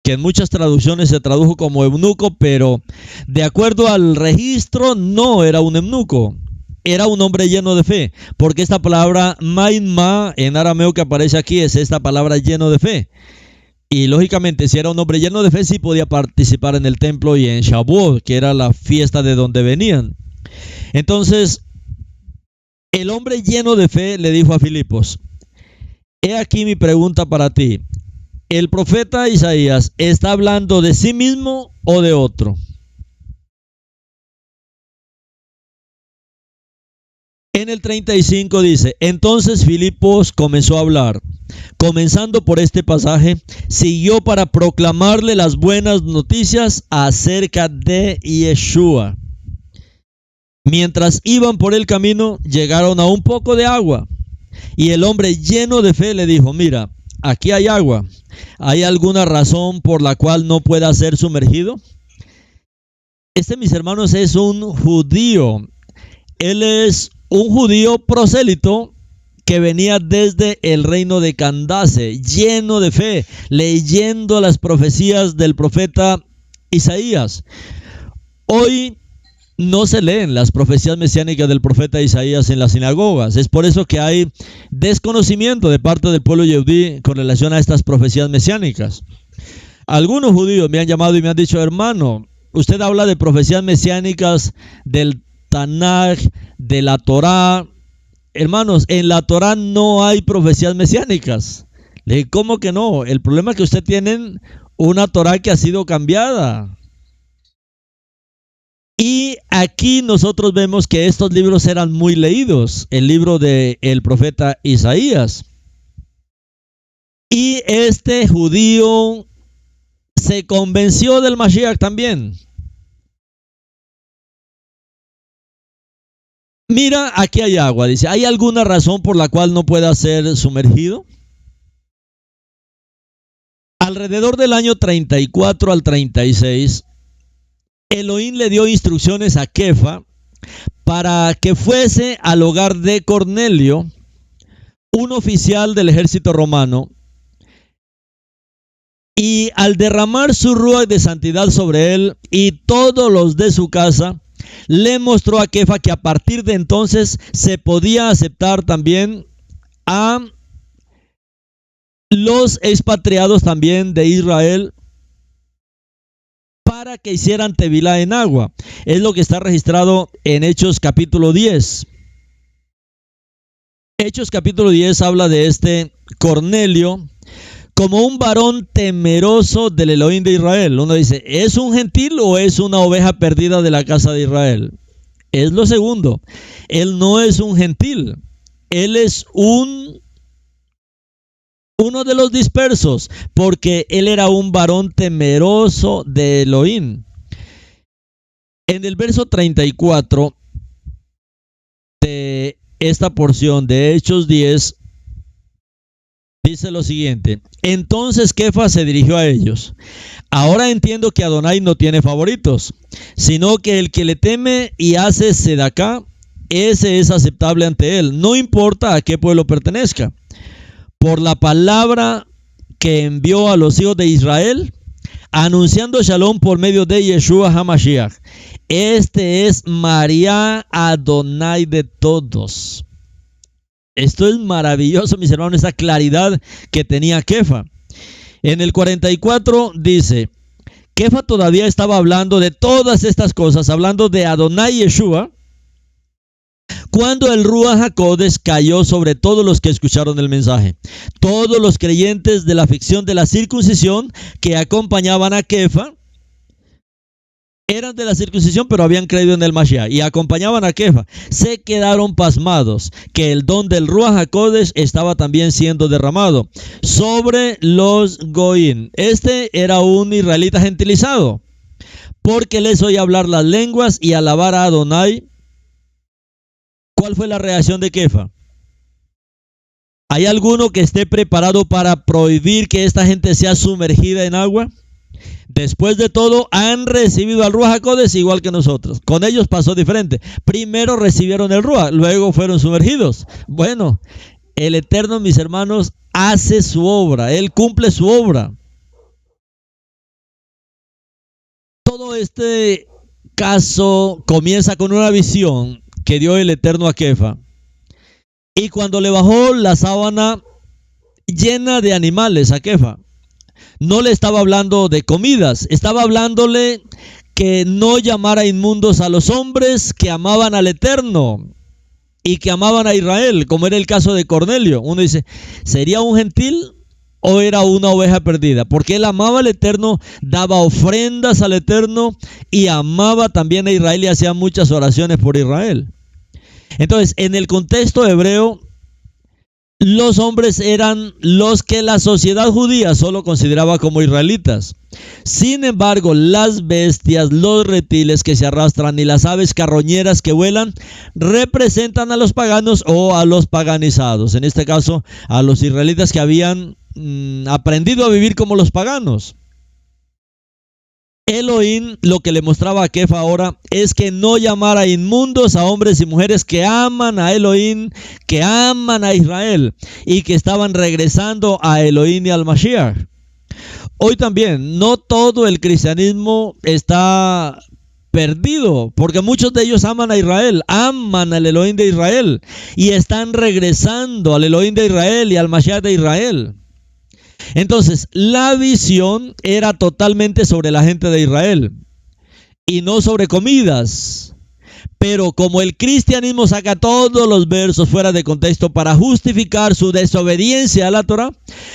que en muchas traducciones se tradujo como eunuco, pero de acuerdo al registro no era un eunuco, era un hombre lleno de fe, porque esta palabra maimá en arameo que aparece aquí es esta palabra lleno de fe. Y lógicamente si era un hombre lleno de fe sí podía participar en el templo y en Shavuot, que era la fiesta de donde venían. Entonces el hombre lleno de fe le dijo a Filipos: he aquí mi pregunta para ti. ¿El profeta Isaías está hablando de sí mismo o de otro? En el 35 dice: entonces Filipos comenzó a hablar. Comenzando por este pasaje, siguió para proclamarle las buenas noticias acerca de Yeshua. Mientras iban por el camino, llegaron a un poco de agua. Y el hombre lleno de fe le dijo: mira, aquí hay agua. ¿Hay alguna razón por la cual no pueda ser sumergido? Mis hermanos, es un judío. Él es un judío prosélito que venía desde el reino de Candace, lleno de fe, leyendo las profecías del profeta Isaías. Hoy no se leen las profecías mesiánicas del profeta Isaías en las sinagogas. Es por eso que hay desconocimiento de parte del pueblo yehudí con relación a estas profecías mesiánicas. Algunos judíos me han llamado y me han dicho: hermano, usted habla de profecías mesiánicas del Tanaj, de la Torá. Hermanos, en la Torá no hay profecías mesiánicas. Le dije: ¿cómo que no? El problema es que usted tiene una Torá que ha sido cambiada. Y aquí nosotros vemos que estos libros eran muy leídos, el libro del profeta Isaías. Y este judío se convenció del Mashiach también. Mira, aquí hay agua, dice: ¿hay alguna razón por la cual no pueda ser sumergido? Alrededor del año 34 al 36, Elohim le dio instrucciones a Kefa para que fuese al hogar de Cornelio, un oficial del ejército romano, y al derramar su ruach de santidad sobre él y todos los de su casa, le mostró a Kefa que a partir de entonces se podía aceptar también a los expatriados también de Israel para que hicieran tevilá en agua. Es lo que está registrado en Hechos capítulo 10. Hechos capítulo 10 habla de este Cornelio como un varón temeroso del Elohim de Israel. Uno dice: ¿es un gentil o es una oveja perdida de la casa de Israel? Es lo segundo. Él no es un gentil. Él es uno de los dispersos, porque él era un varón temeroso de Elohim. En el verso 34 de esta porción de Hechos 10, dice lo siguiente: entonces Kefa se dirigió a ellos. Ahora entiendo que Adonai no tiene favoritos, sino que el que le teme y hace sedacá, ese es aceptable ante él, no importa a qué pueblo pertenezca. Por la palabra que envió a los hijos de Israel, anunciando Shalom por medio de Yeshua HaMashiach. Este es María Adonai de todos. Esto es maravilloso, mis hermanos, esa claridad que tenía Kefa. En el 44 dice: Kefa todavía estaba hablando de todas estas cosas, hablando de Adonai Yeshua, cuando el Ruach HaKodesh cayó sobre todos los que escucharon el mensaje. Todos los creyentes de la ficción de la circuncisión que acompañaban a Kefa eran de la circuncisión, pero habían creído en el Mashiach y acompañaban a Kefa. Se quedaron pasmados que el don del Ruach HaKodesh estaba también siendo derramado sobre los Goín. Este era un israelita gentilizado, porque les oía hablar las lenguas y alabar a Adonai. ¿Cuál fue la reacción de Kefa? ¿Hay alguno que esté preparado para prohibir que esta gente sea sumergida en agua? Después de todo, han recibido al Ruach HaKodesh igual que nosotros. Con ellos pasó diferente. Primero recibieron el Ruach, luego fueron sumergidos. Bueno, el Eterno, mis hermanos, hace su obra. Él cumple su obra. Todo este caso comienza con una visión que dio el Eterno a Kefa. Y cuando le bajó la sábana llena de animales a Kefa, no le estaba hablando de comidas, estaba hablándole que no llamara inmundos a los hombres que amaban al Eterno y que amaban a Israel, como era el caso de Cornelio. Uno dice, ¿sería un gentil o era una oveja perdida? Porque él amaba al Eterno, daba ofrendas al Eterno y amaba también a Israel y hacía muchas oraciones por Israel. Entonces, en el contexto hebreo, los hombres eran los que la sociedad judía solo consideraba como israelitas. Sin embargo, las bestias, los reptiles que se arrastran y las aves carroñeras que vuelan representan a los paganos o a los paganizados. En este caso, a los israelitas que habían aprendido a vivir como los paganos. Elohim lo que le mostraba a Kefa ahora es que no llamara inmundos a hombres y mujeres que aman a Elohim, que aman a Israel y que estaban regresando a Elohim y al Mashiach. Hoy también, no todo el cristianismo está perdido, porque muchos de ellos aman a Israel, aman al Elohim de Israel y están regresando al Elohim de Israel y al Mashiach de Israel. Entonces, la visión era totalmente sobre la gente de Israel y no sobre comidas. Pero como el cristianismo saca todos los versos fuera de contexto para justificar su desobediencia a la Torah,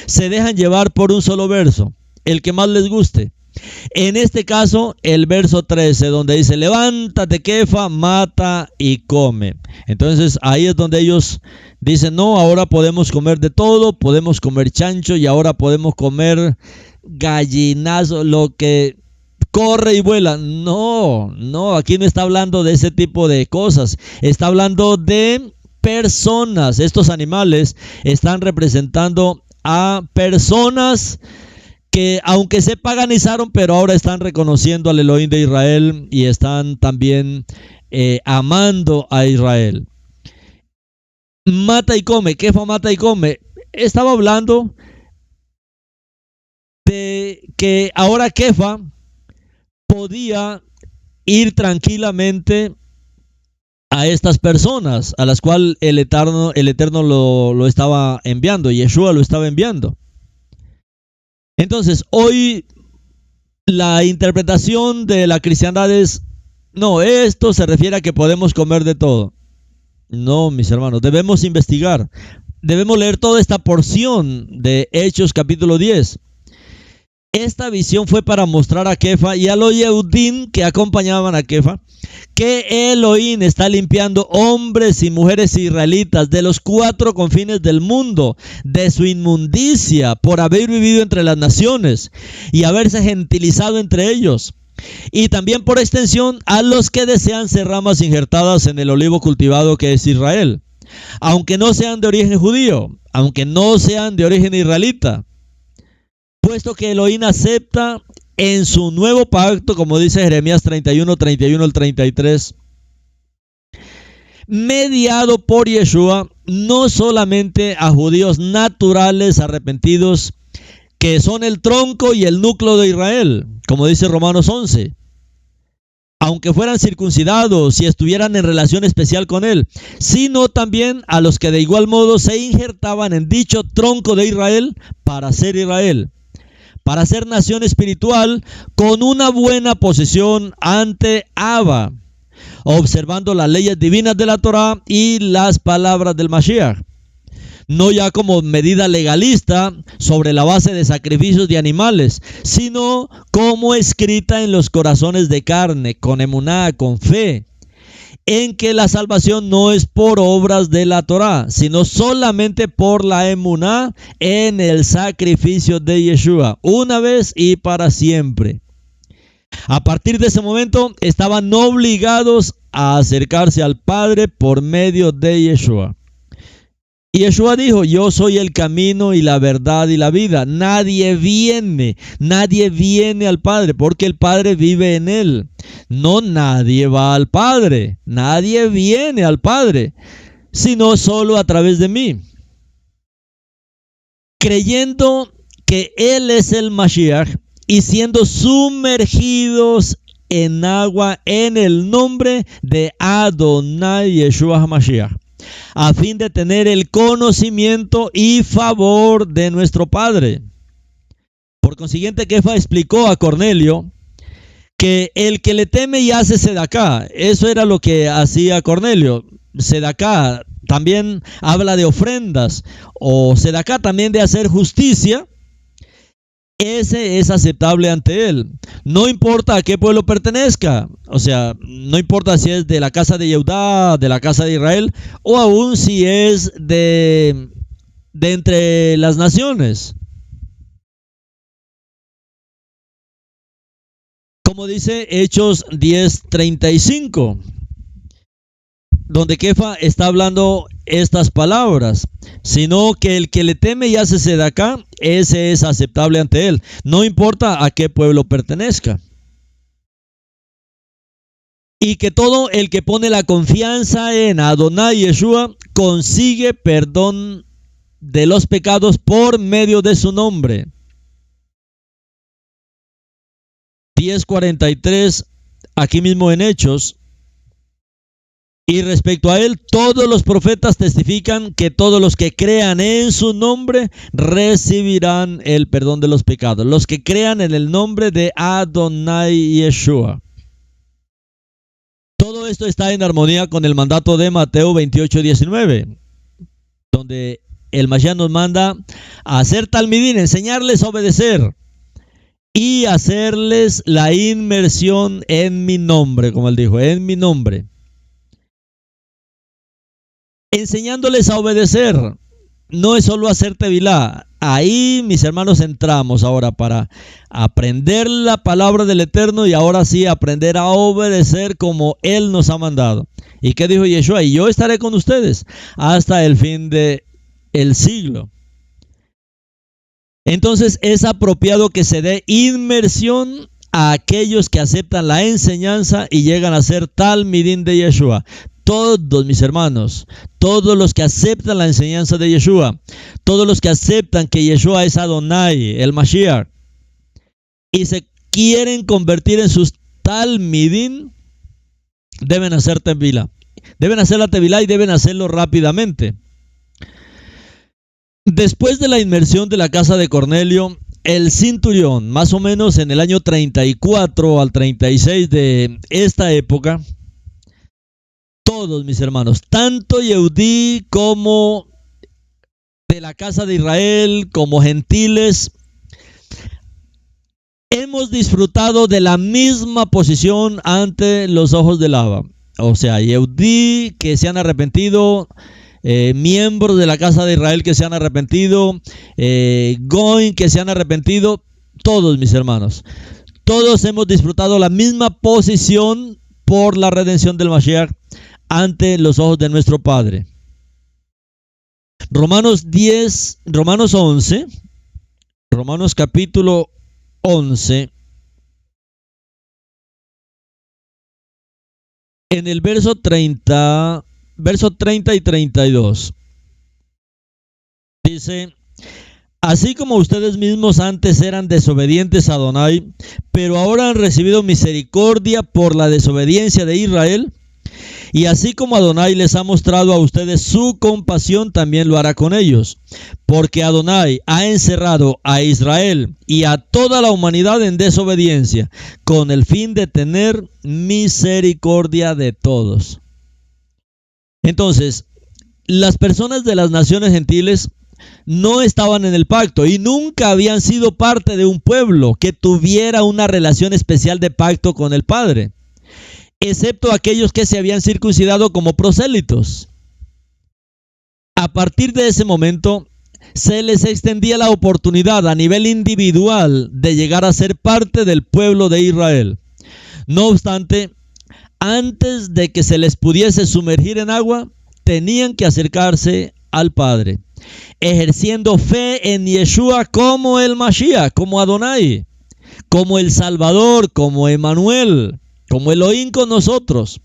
se dejan llevar por un solo verso, el que más les guste. En este caso, el verso 13, donde dice, levántate Kefa, mata y come. Entonces ahí es donde ellos dicen, no, ahora podemos comer de todo, podemos comer chancho y ahora podemos comer gallinazo, lo que corre y vuela. No, aquí no está hablando de ese tipo de cosas, está hablando de personas. Estos animales están representando a personas que aunque se paganizaron, pero ahora están reconociendo al Elohim de Israel y están también amando a Israel. Mata y come, Kefa mata y come. Estaba hablando de que ahora Kefa podía ir tranquilamente a estas personas a las cuales el Eterno lo estaba enviando, Yeshua lo estaba enviando. Entonces, hoy la interpretación de la cristiandad es, no, esto se refiere a que podemos comer de todo. No, mis hermanos, debemos investigar. Debemos leer toda esta porción de Hechos capítulo 10. Esta visión fue para mostrar a Kefa y a los Yehudim que acompañaban a Kefa que Elohim está limpiando hombres y mujeres israelitas de los 4 confines del mundo, de su inmundicia por haber vivido entre las naciones y haberse gentilizado entre ellos. Y también por extensión a los que desean ser ramas injertadas en el olivo cultivado que es Israel, aunque no sean de origen judío, aunque no sean de origen israelita, puesto que Elohim acepta en su nuevo pacto, como dice Jeremías 31 al 33, mediado por Yeshua, no solamente a judíos naturales arrepentidos, que son el tronco y el núcleo de Israel, como dice Romanos 11, aunque fueran circuncidados y estuvieran en relación especial con él, sino también a los que de igual modo se injertaban en dicho tronco de Israel para ser Israel, para ser nación espiritual con una buena posición ante Abba, observando las leyes divinas de la Torah y las palabras del Mashiach, no ya como medida legalista sobre la base de sacrificios de animales, sino como escrita en los corazones de carne, con emuná, con fe, en que la salvación no es por obras de la Torah, sino solamente por la emuná en el sacrificio de Yeshua, una vez y para siempre. A partir de ese momento estaban obligados a acercarse al Padre por medio de Yeshua. Y Yeshua dijo: yo soy el camino y la verdad y la vida. Nadie viene al Padre, porque el Padre vive en él. No, nadie va al Padre, nadie viene al Padre, sino solo a través de mí. Creyendo que Él es el Mashiach y siendo sumergidos en agua en el nombre de Adonai Yeshua HaMashiach, a fin de tener el conocimiento y favor de nuestro Padre. Por consiguiente, Kefa explicó a Cornelio que el que le teme y hace sedaká, eso era lo que hacía Cornelio. Sedaká también habla de ofrendas, o sedaká también de hacer justicia. Ese es aceptable ante él. No importa a qué pueblo pertenezca. O sea, no importa si es de la casa de Yehudá, de la casa de Israel, o aún si es de entre las naciones. Como dice Hechos 10:35, donde Kefa está hablando estas palabras, sino que el que le teme y hace sedaká, ese es aceptable ante él, no importa a qué pueblo pertenezca. Y que todo el que pone la confianza en Adonai Yeshua consigue perdón de los pecados por medio de su nombre. 10:43, aquí mismo en Hechos. Y respecto a él, todos los profetas testifican que todos los que crean en su nombre recibirán el perdón de los pecados. Los que crean en el nombre de Adonai Yeshua. Todo esto está en armonía con el mandato de Mateo 28:19, donde el Mashiach nos manda a hacer talmidín, enseñarles a obedecer y hacerles la inmersión en mi nombre, como él dijo, en mi nombre. Enseñándoles a obedecer, no es solo hacer tevilá. Ahí, mis hermanos, entramos ahora para aprender la palabra del Eterno y ahora sí aprender a obedecer como Él nos ha mandado. ¿Y qué dijo Yeshua? Y yo estaré con ustedes hasta el fin del siglo. Entonces es apropiado que se dé inmersión a aquellos que aceptan la enseñanza y llegan a ser talmidín de Yeshua. Todos, mis hermanos, todos los que aceptan la enseñanza de Yeshua, todos los que aceptan que Yeshua es Adonai, el Mashiach, y se quieren convertir en sus talmidín, deben hacer tevilá. Deben hacer la tevilá y deben hacerlo rápidamente. Después de la inmersión de la casa de Cornelio, el centurión, más o menos en el año 34 al 36 de esta época, todos, mis hermanos, tanto Yehudí como de la casa de Israel, como gentiles, hemos disfrutado de la misma posición ante los ojos del Abba. O sea, Yehudí que se han arrepentido, miembros de la casa de Israel que se han arrepentido, Goin que se han arrepentido, todos, mis hermanos, todos hemos disfrutado la misma posición por la redención del Mashiach ante los ojos de nuestro Padre. Romanos 11, Romanos capítulo 11, en el verso 30 y 32, dice: así como ustedes mismos antes eran desobedientes a Adonai, pero ahora han recibido misericordia por la desobediencia de Israel, y así como Adonai les ha mostrado a ustedes su compasión, también lo hará con ellos. Porque Adonai ha encerrado a Israel y a toda la humanidad en desobediencia, con el fin de tener misericordia de todos. Entonces, las personas de las naciones gentiles no estaban en el pacto y nunca habían sido parte de un pueblo que tuviera una relación especial de pacto con el Padre, excepto aquellos que se habían circuncidado como prosélitos. A partir de ese momento, se les extendía la oportunidad a nivel individual de llegar a ser parte del pueblo de Israel. No obstante, antes de que se les pudiese sumergir en agua, tenían que acercarse al Padre, ejerciendo fe en Yeshua como el Mashiach, como Adonai, como el Salvador, como Emmanuel, como Elohim con nosotros.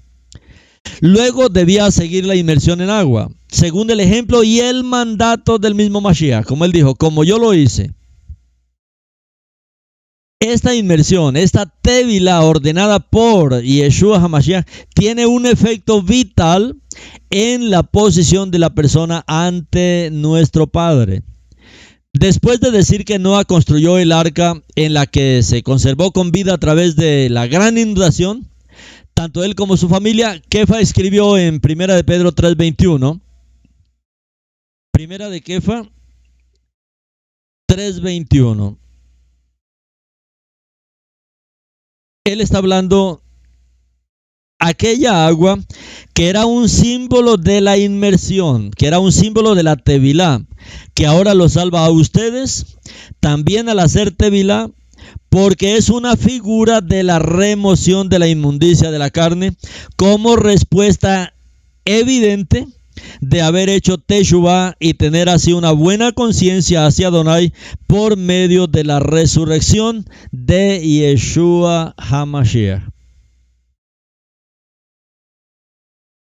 Luego debía seguir la inmersión en agua, según el ejemplo y el mandato del mismo Mashiach, como él dijo, como yo lo hice. Esta inmersión, esta tevilá ordenada por Yeshua HaMashiach, tiene un efecto vital en la posición de la persona ante nuestro Padre. Después de decir que Noah construyó el arca en la que se conservó con vida a través de la gran inundación, tanto él como su familia, Kefa escribió en 1 de Pedro 3:21, 1 de Kefa 3:21. Él está hablando aquella agua que era un símbolo de la inmersión, que era un símbolo de la tevilá, que ahora lo salva a ustedes, también al hacer tevilá, porque es una figura de la remoción de la inmundicia de la carne, como respuesta evidente de haber hecho teshuvá y tener así una buena conciencia hacia Adonai por medio de la resurrección de Yeshua HaMashiach.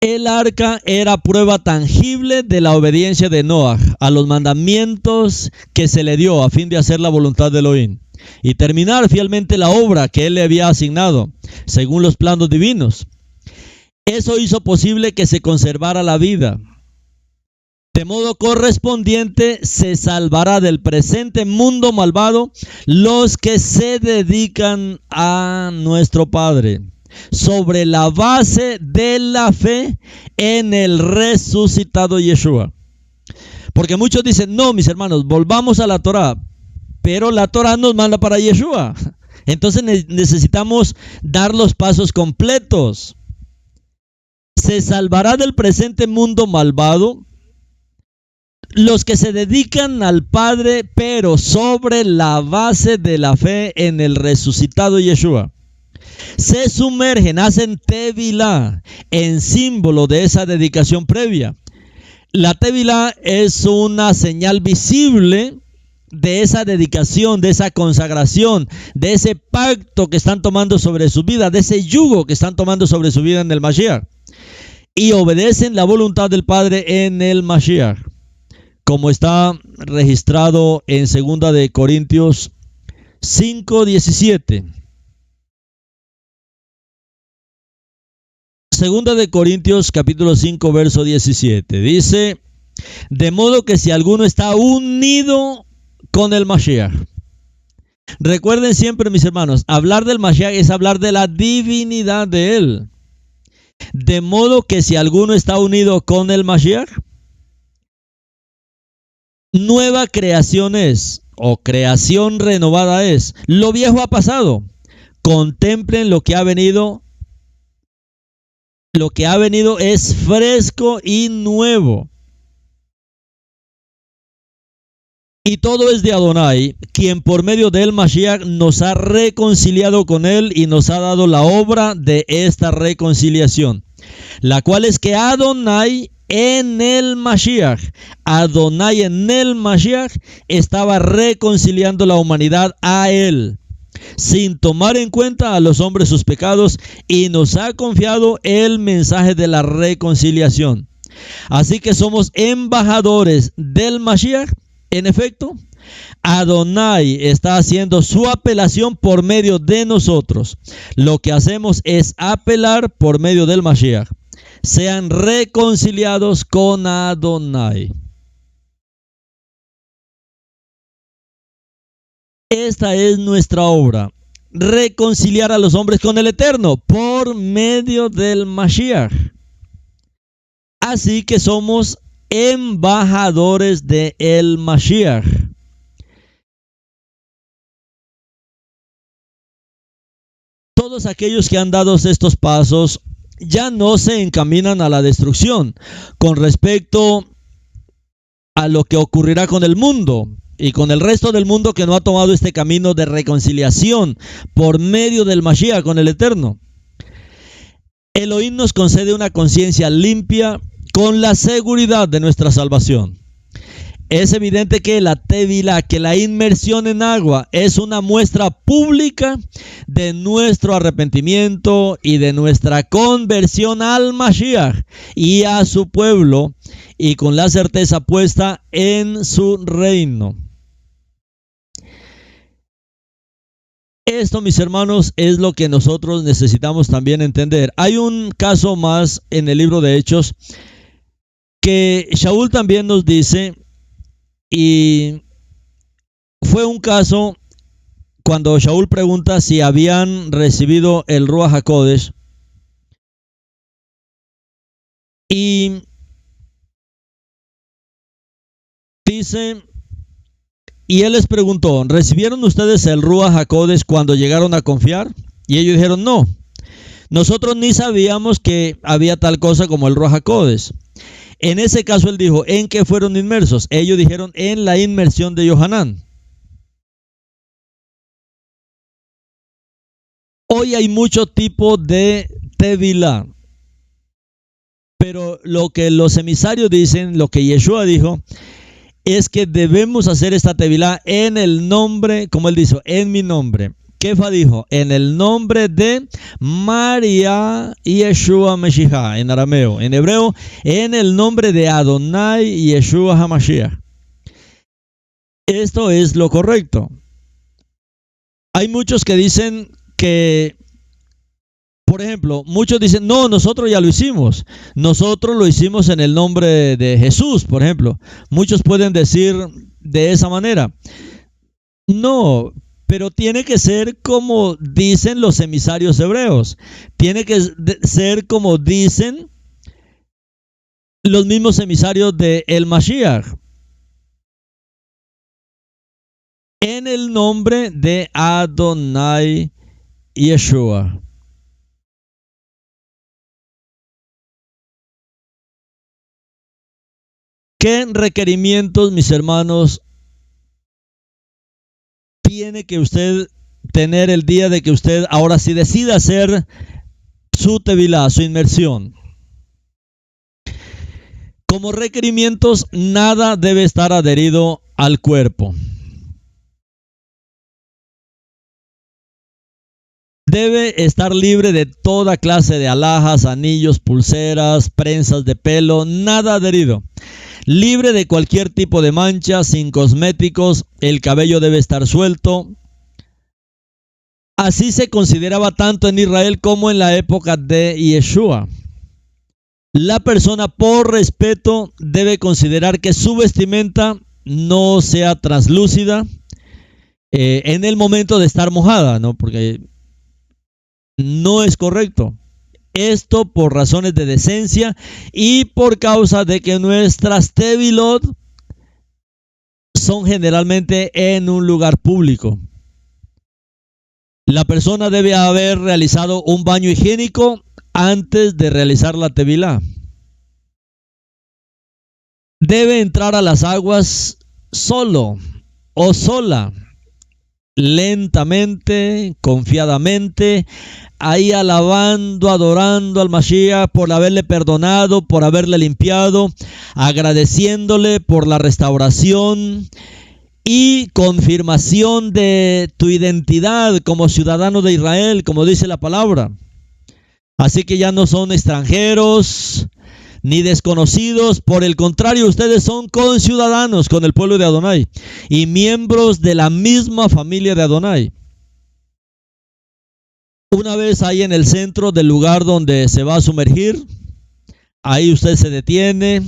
El arca era prueba tangible de la obediencia de Noah a los mandamientos que se le dio a fin de hacer la voluntad de Elohim y terminar fielmente la obra que él le había asignado según los planos divinos. Eso hizo posible que se conservara la vida. De modo correspondiente se salvará del presente mundo malvado los que se dedican a nuestro Padre, sobre la base de la fe en el resucitado Yeshua. Porque muchos dicen, no, mis hermanos, volvamos a la Torá, pero la Torá nos manda para Yeshua. Entonces necesitamos dar los pasos completos. Se salvará del presente mundo malvado los que se dedican al Padre, pero sobre la base de la fe en el resucitado Yeshua. Se sumergen, hacen tevilá en símbolo de esa dedicación previa. La tevilá es una señal visible de esa dedicación, de esa consagración, de ese pacto que están tomando sobre su vida, de ese yugo que están tomando sobre su vida en el Mashiach. Y obedecen la voluntad del Padre en el Mashiach, como está registrado en 2 de Corintios 5:17. 2 de Corintios capítulo 5 verso 17 dice, de modo que si alguno está unido con el Mashiach. Recuerden siempre, mis hermanos, hablar del Mashiach es hablar de la divinidad de él. De modo que si alguno está unido con el Mashiach, nueva creación es, o creación renovada es. Lo viejo ha pasado. Contemplen lo que ha venido. Lo que ha venido es fresco y nuevo. Y todo es de Adonai, quien por medio del Mashiach nos ha reconciliado con él y nos ha dado la obra de esta reconciliación, la cual es que Adonai en el Mashiach, Adonai en el Mashiach estaba reconciliando la humanidad a él, sin tomar en cuenta a los hombres sus pecados, y nos ha confiado el mensaje de la reconciliación. Así que somos embajadores del Mashiach. En efecto, Adonai está haciendo su apelación por medio de nosotros. Lo que hacemos es apelar por medio del Mashiach. Sean reconciliados con Adonai. Esta es nuestra obra, reconciliar a los hombres con el Eterno por medio del Mashiach. Así que somos embajadores de el Mashiach. Todos aquellos que han dado estos pasos ya no se encaminan a la destrucción con respecto a lo que ocurrirá con el mundo y con el resto del mundo que no ha tomado este camino de reconciliación por medio del Mashiach con el Eterno. Elohim nos concede una conciencia limpia con la seguridad de nuestra salvación. Es evidente que la tevilá, que la inmersión en agua, es una muestra pública de nuestro arrepentimiento y de nuestra conversión al Mashiach y a su pueblo, y con la certeza puesta en su reino. Esto, mis hermanos, es lo que nosotros necesitamos también entender. Hay un caso más en el libro de Hechos que Shaul también nos dice, y fue un caso cuando Shaul pregunta si habían recibido el Ruach HaKodesh, y dice, y él les preguntó, ¿recibieron ustedes el Ruach HaKodesh cuando llegaron a confiar? Y ellos dijeron, no, nosotros ni sabíamos que había tal cosa como el Ruach HaKodesh. En ese caso él dijo, ¿en qué fueron inmersos? Ellos dijeron, en la inmersión de Yohanan. Hoy hay mucho tipo de tevilá, pero lo que los emisarios dicen, lo que Yeshua dijo, es que debemos hacer esta tevilá en el nombre, como él dijo, en mi nombre. Kefa dijo, en el nombre de María Yeshua Meshiach, en arameo. En hebreo, en el nombre de Adonai Yeshua HaMashiach. Esto es lo correcto. Hay muchos que dicen que, por ejemplo, muchos dicen, no, nosotros ya lo hicimos. Nosotros lo hicimos en el nombre de Jesús, por ejemplo. Muchos pueden decir de esa manera. No, pero tiene que ser como dicen los emisarios hebreos. Tiene que ser como dicen los mismos emisarios de el Mashiach. En el nombre de Adonai Yeshua. ¿Qué requerimientos, mis hermanos, tiene que usted tener el día de que usted ahora sí decida hacer su tevilá, su inmersión? Como requerimientos, nada debe estar adherido al cuerpo. Debe estar libre de toda clase de alhajas, anillos, pulseras, prensas de pelo, nada adherido. Libre de cualquier tipo de mancha, sin cosméticos, el cabello debe estar suelto. Así se consideraba tanto en Israel como en la época de Yeshua. La persona, por respeto, debe considerar que su vestimenta no sea translúcida en el momento de estar mojada, ¿no? Porque no es correcto. Esto por razones de decencia y por causa de que nuestras tevilot son generalmente en un lugar público. La persona debe haber realizado un baño higiénico antes de realizar la tevilá. Debe entrar a las aguas solo o sola, lentamente, confiadamente, ahí alabando, adorando al Mashiach por haberle perdonado, por haberle limpiado, agradeciéndole por la restauración y confirmación de tu identidad como ciudadano de Israel, como dice la palabra. Así que ya no son extranjeros ni desconocidos, por el contrario, ustedes son conciudadanos con el pueblo de Adonai y miembros de la misma familia de Adonai. Una vez ahí en el centro del lugar donde se va a sumergir, ahí usted se detiene,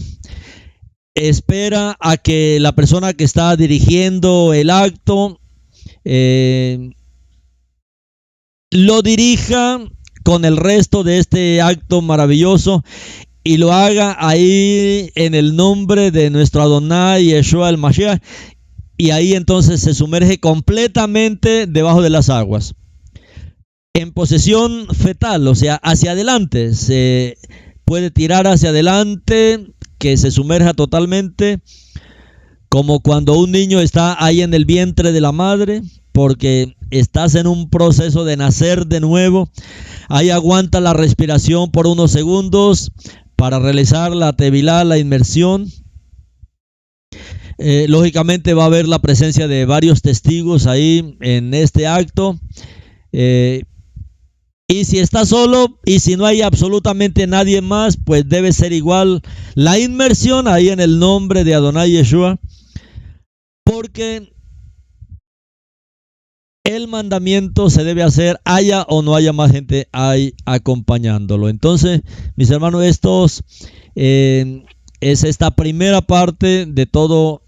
espera a que la persona que está dirigiendo el acto lo dirija con el resto de este acto maravilloso y lo haga ahí en el nombre de nuestro Adonai Yeshua el Mashiach, y ahí entonces se sumerge completamente debajo de las aguas. En posición fetal, o sea, hacia adelante, se puede tirar hacia adelante, que se sumerja totalmente, como cuando un niño está ahí en el vientre de la madre, porque estás en un proceso de nacer de nuevo. Ahí aguanta la respiración por unos segundos, para realizar la tevilá, la inmersión. Lógicamente va a haber la presencia de varios testigos ahí en este acto. Y si está solo y si no hay absolutamente nadie más, pues debe ser igual la inmersión ahí en el nombre de Adonai Yeshua, porque el mandamiento se debe hacer haya o no haya más gente ahí acompañándolo. Entonces, mis hermanos, es esta primera parte de todo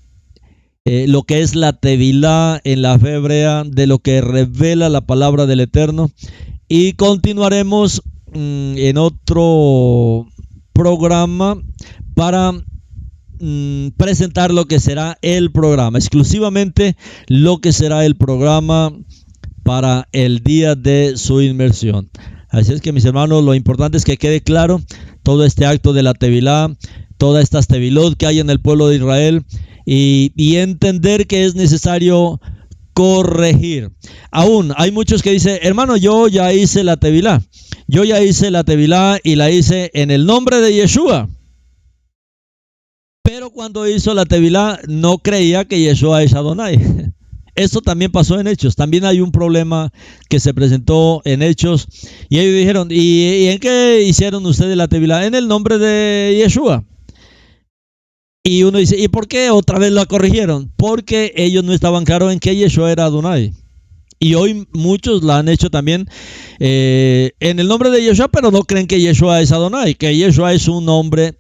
lo que es la tevilá en la fe hebrea, de lo que revela la palabra del Eterno. Y continuaremos en otro programa para presentar lo que será el programa, exclusivamente lo que será el programa para el día de su inmersión. Así es que, mis hermanos, lo importante es que quede claro todo este acto de la tevilá, todas estas tevilot que hay en el pueblo de Israel, y entender que es necesario corregir. Aún hay muchos que dicen, hermano, yo ya hice la tevilá y la hice en el nombre de Yeshua. Pero cuando hizo la tevilá no creía que Yeshua es Adonai. Esto también pasó en Hechos. También hay un problema que se presentó en Hechos. Y ellos dijeron, ¿y en qué hicieron ustedes la tevilá? En el nombre de Yeshua. Y uno dice, ¿y por qué otra vez la corrigieron? Porque ellos no estaban claros en que Yeshua era Adonai. Y hoy muchos la han hecho también en el nombre de Yeshua, pero no creen que Yeshua es Adonai, que Yeshua es un nombre.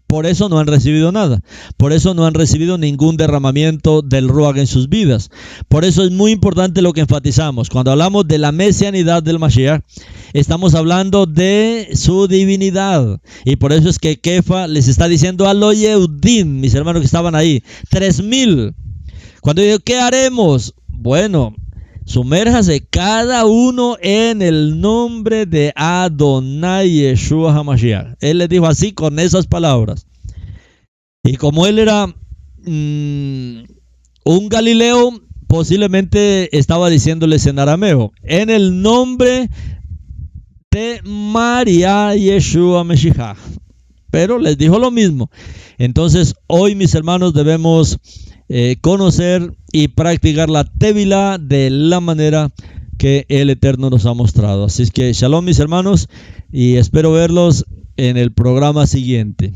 Por eso no han recibido nada. Por eso no han recibido ningún derramamiento del Ruach en sus vidas. Por eso es muy importante lo que enfatizamos. Cuando hablamos de la mesianidad del Mashiach, estamos hablando de su divinidad. Y por eso es que Kefa les está diciendo a los Yehudim, mis hermanos que estaban ahí, 3,000. Cuando digo, ¿qué haremos? Bueno, sumérjase cada uno en el nombre de Adonai Yeshua HaMashiach. Él les dijo así con esas palabras. Y como él era un Galileo, posiblemente estaba diciéndoles en arameo, en el nombre de María Yeshua Meshiach. Pero les dijo lo mismo. Entonces, hoy, mis hermanos, debemos conocer y practicar la tevilá de la manera que el Eterno nos ha mostrado. Así es que shalom, mis hermanos, y espero verlos en el programa siguiente.